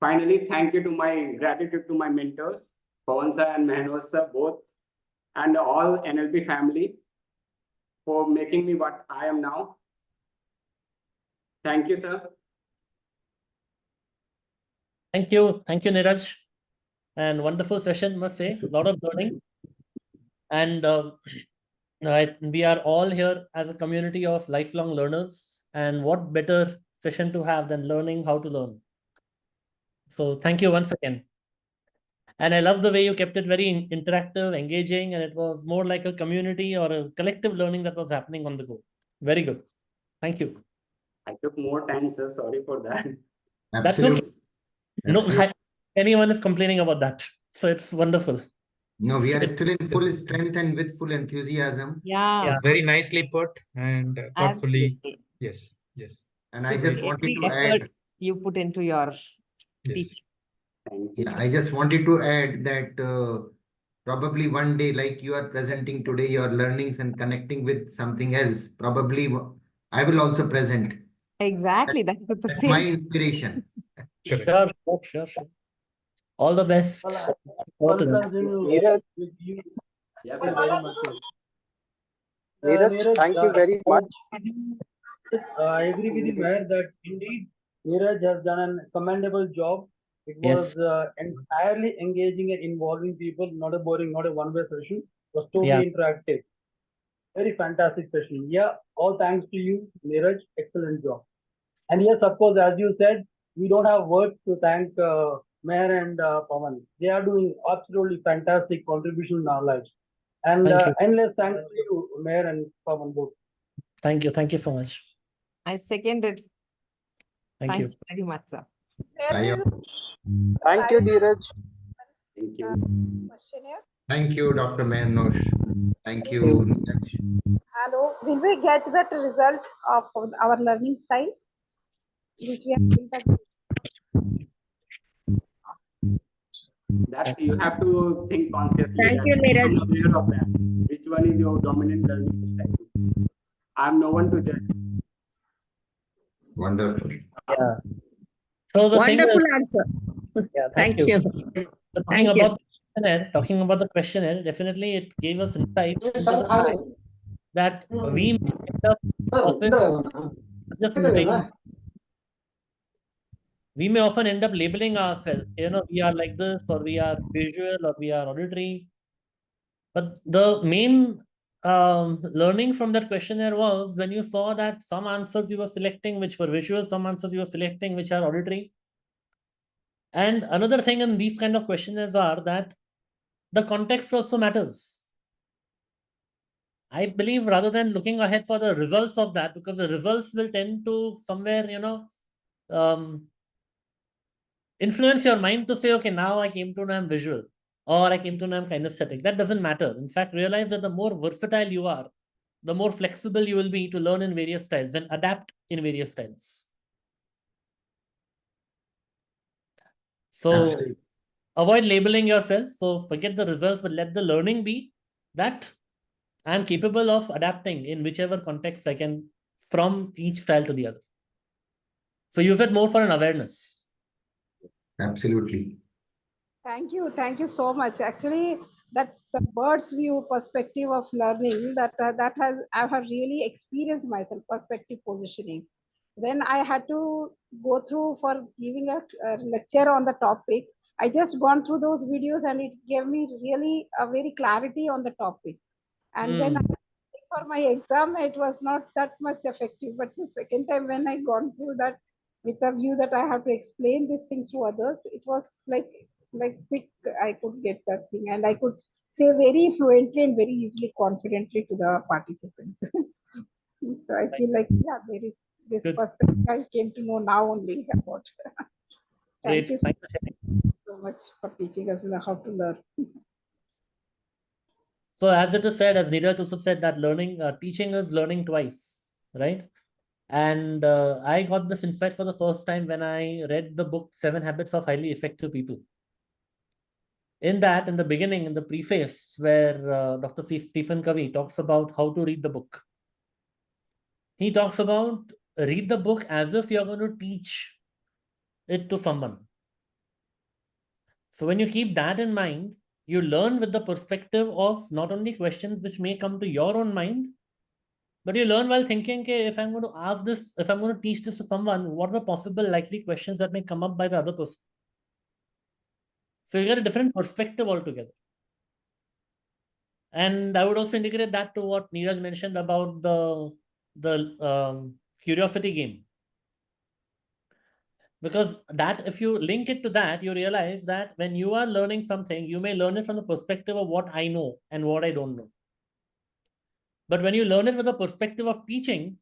finally, thank you to my gratitude to my mentors, Pawan sir and Mehnaz sir, both, and all NLP family for making me what I am now. Thank you, sir. Thank you, Neeraj, and wonderful session. Must say, a lot of learning, and we are all here as a community of lifelong learners. And what better session to have than learning how to learn? So thank you once again. And I love the way you kept it very interactive, engaging, and it was more like a community or a collective learning that was happening on the go. Very good. Thank you. I took more time, sir. Sorry for that. That's okay. No, anyone is complaining about that. So it's wonderful. No, we are still in full strength and with full enthusiasm. Yeah. It's very nicely put and thoughtfully. Absolutely. Yes, yes. And I just wanted to effort add. you put into your Yes. Yeah, I just wanted to add that probably one day, like you are presenting today, your learnings and connecting with something else, probably I will also present. Exactly. That's my inspiration. Sure. All the best. Neeraj, Yes, very much. Neeraj, thank you very much. I agree with you, Meher, that indeed Neeraj has done a commendable job. It was entirely engaging and involving people, not a boring, not a one-way session. It was totally interactive. Very fantastic session. Yeah, all thanks to you, Neeraj. Excellent job. And yes, of course, as you said, we don't have words to thank Mayor and Pawan. They are doing absolutely fantastic contribution in our lives. And Thank you. endless thanks to you, Mayor and Pawan both. Thank you. Thank you so much. I second it. Thank you. Very much, sir. Thank you, Dheeraj. Thank you. Question here. Thank you, Dr. Mehnosh. Thank you, Neeraj. Hello, will we get that result of our learning style, which we have built? That's you have to think consciously. Thank That you, Neeraj. become aware of that. Which one is your dominant learning style? I'm no one to judge. Wonderful. Yeah. So the thing Wonderful is, answer. yeah, Thank you. So Thank talking about the questionnaire, definitely it gave us insight into the fact that we may end up often end up labeling ourselves. We are like this, or we are visual, or we are auditory. But the main learning from that questionnaire was when you saw that some answers you were selecting which were visual, some answers you were selecting which are auditory. And another thing in these kind of questionnaires are that the context also matters. I believe rather than looking ahead for the results of that, because the results will tend to somewhere, influence your mind to say, okay, now I came to know I'm visual, or I came to know I'm kinesthetic. That doesn't matter. In fact, realize that the more versatile you are, the more flexible you will be to learn in various styles and adapt in various styles. So Absolutely. avoid labeling yourself. So forget the results, but let the learning be that I'm capable of adapting in whichever context I can from each style to the other. So use it more for an awareness. Absolutely. Thank you so much. Actually, that the bird's view perspective of learning that I have really experienced myself. Perspective positioning. When I had to go through for giving a lecture on the topic, I just gone through those videos and it gave me really a very clarity on the topic. And when I for my exam, it was not that much effective. But the second time when I gone through that with a view that I have to explain this thing to others, it was like quick. I could get that thing, and I could say very fluently and very easily, confidently to the participants. So I feel like there is this perspective I came to know now only about. Thank you so much for teaching us how to learn. So as it is said, as Neeraj also said, that teaching is learning twice, right? And I got this insight for the first time when I read the book 7 Habits of Highly Effective People. In the beginning, in the preface, where Dr. Stephen Covey talks about how to read the book, he talks about read the book as if you're going to teach it to someone. So when you keep that in mind, you learn with the perspective of not only questions which may come to your own mind, but you learn while thinking, okay, if I'm going to ask this, if I'm going to teach this to someone, what are the possible likely questions that may come up by the other person? So you get a different perspective altogether. And I would also integrate that to what Neeraj mentioned about the curiosity game. Because that, if you link it to that, you realize that when you are learning something, you may learn it from the perspective of what I know and what I don't know. But when you learn it with the perspective of teaching,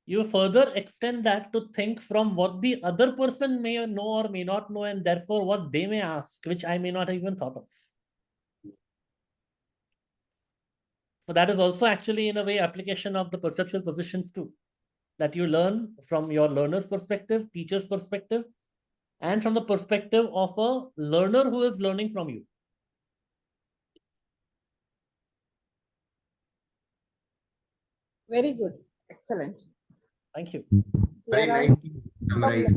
you further extend that to think from what the other person may know or may not know, and therefore what they may ask, which I may not have even thought of. So that is also actually, in a way, application of the perceptual positions too. That you learn from your learner's perspective, teacher's perspective, and from the perspective of a learner who is learning from you. Very good. Excellent. Thank you. Very nice summarize.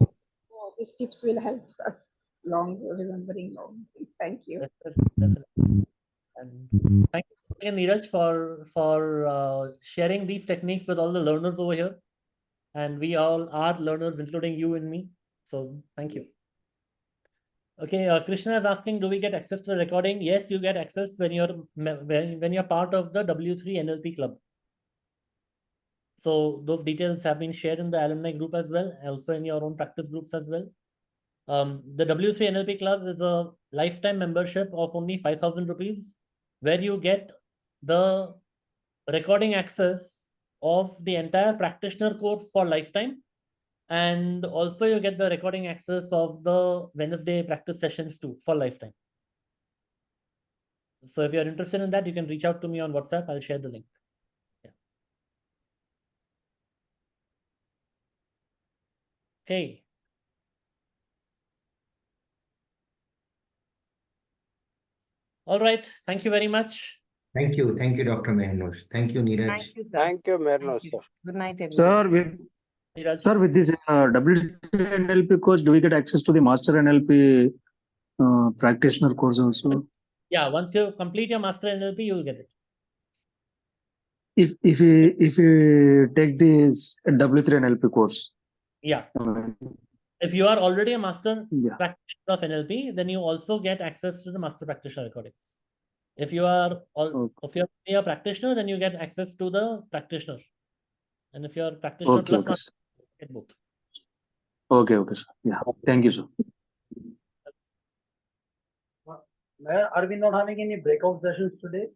These tips will help us remembering long. Thank you. Definitely. And thank you again, Neeraj, for sharing these techniques with all the learners over here. And we all are learners, including you and me. So thank you. Okay, Krishna is asking, do we get access to the recording? Yes, you get access when you're part of the W3 NLP club. So those details have been shared in the alumni group as well, also in your own practice groups as well. The W3 NLP Club is a lifetime membership of only 5,000 rupees, where you get the recording access of the entire practitioner course for lifetime. And also you get the recording access of the Wednesday practice sessions too for lifetime. So if you're interested in that, you can reach out to me on WhatsApp. I'll share the link. Yeah. Hey. All right. Thank you very much. Thank you. Thank you, Dr. Mehnosh. Thank you, Neeraj. Thank you, sir. Thank you, Thank Mernos, you. sir. Good night, everyone. Sir, with this WC NLP course, do we get access to the Master NLP practitioner course also? Yeah, once you complete your Master NLP, you'll get it. If we take this W3 NLP course. Yeah. If you are already a master Yeah. practitioner of NLP, then you also get access to the master practitioner recordings. If you are if you're a practitioner, then you get access to the practitioner. And if you're practitioner Okay, plus okay, master, you get both. Okay, sir. Yeah. Thank you, sir. Are we not having any breakout sessions today?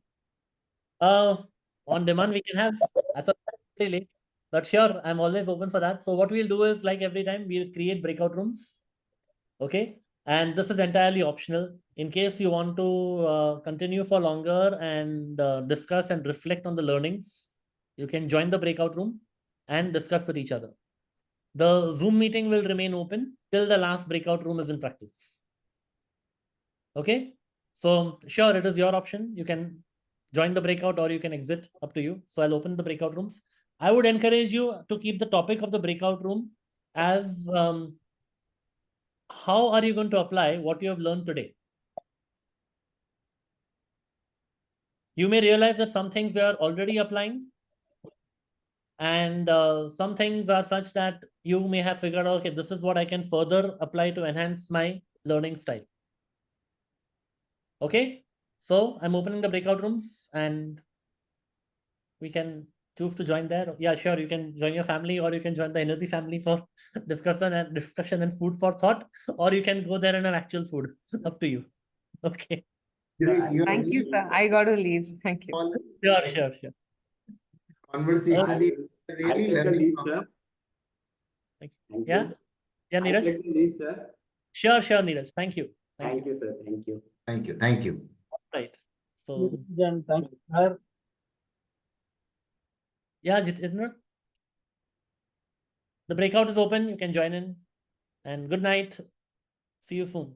On demand we can have. I thought pretty late, but sure, I'm always open for that. So what we'll do is, like every time, we'll create breakout rooms. Okay, and this is entirely optional. In case you want to continue for longer and discuss and reflect on the learnings, you can join the breakout room and discuss with each other. The Zoom meeting will remain open till the last breakout room is in practice. Okay, so sure, it is your option. You can join the breakout or you can exit, up to you. So I'll open the breakout rooms. I would encourage you to keep the topic of the breakout room as how are you going to apply what you have learned today? You may realize that some things you are already applying, and some things are such that you may have figured out, okay, this is what I can further apply to enhance my learning style. Okay, so I'm opening the breakout rooms and we can choose to join there. Yeah, sure, you can join your family or you can join the NLP family for discussion and food for thought, or you can go there and have actual food. Up to you. Okay. Thank you, sir. I got to leave. Thank you. Sure. Conversationally, I really take the learning. lead, sir. Yeah, I Neeraj. take the lead, sir. Sure, Neeraj. Thank you. Thank you, sir. Thank you. Thank you. Right. So Then thank you, sir. yeah, Jitendra. The breakout is open. You can join in. And good night. See you soon.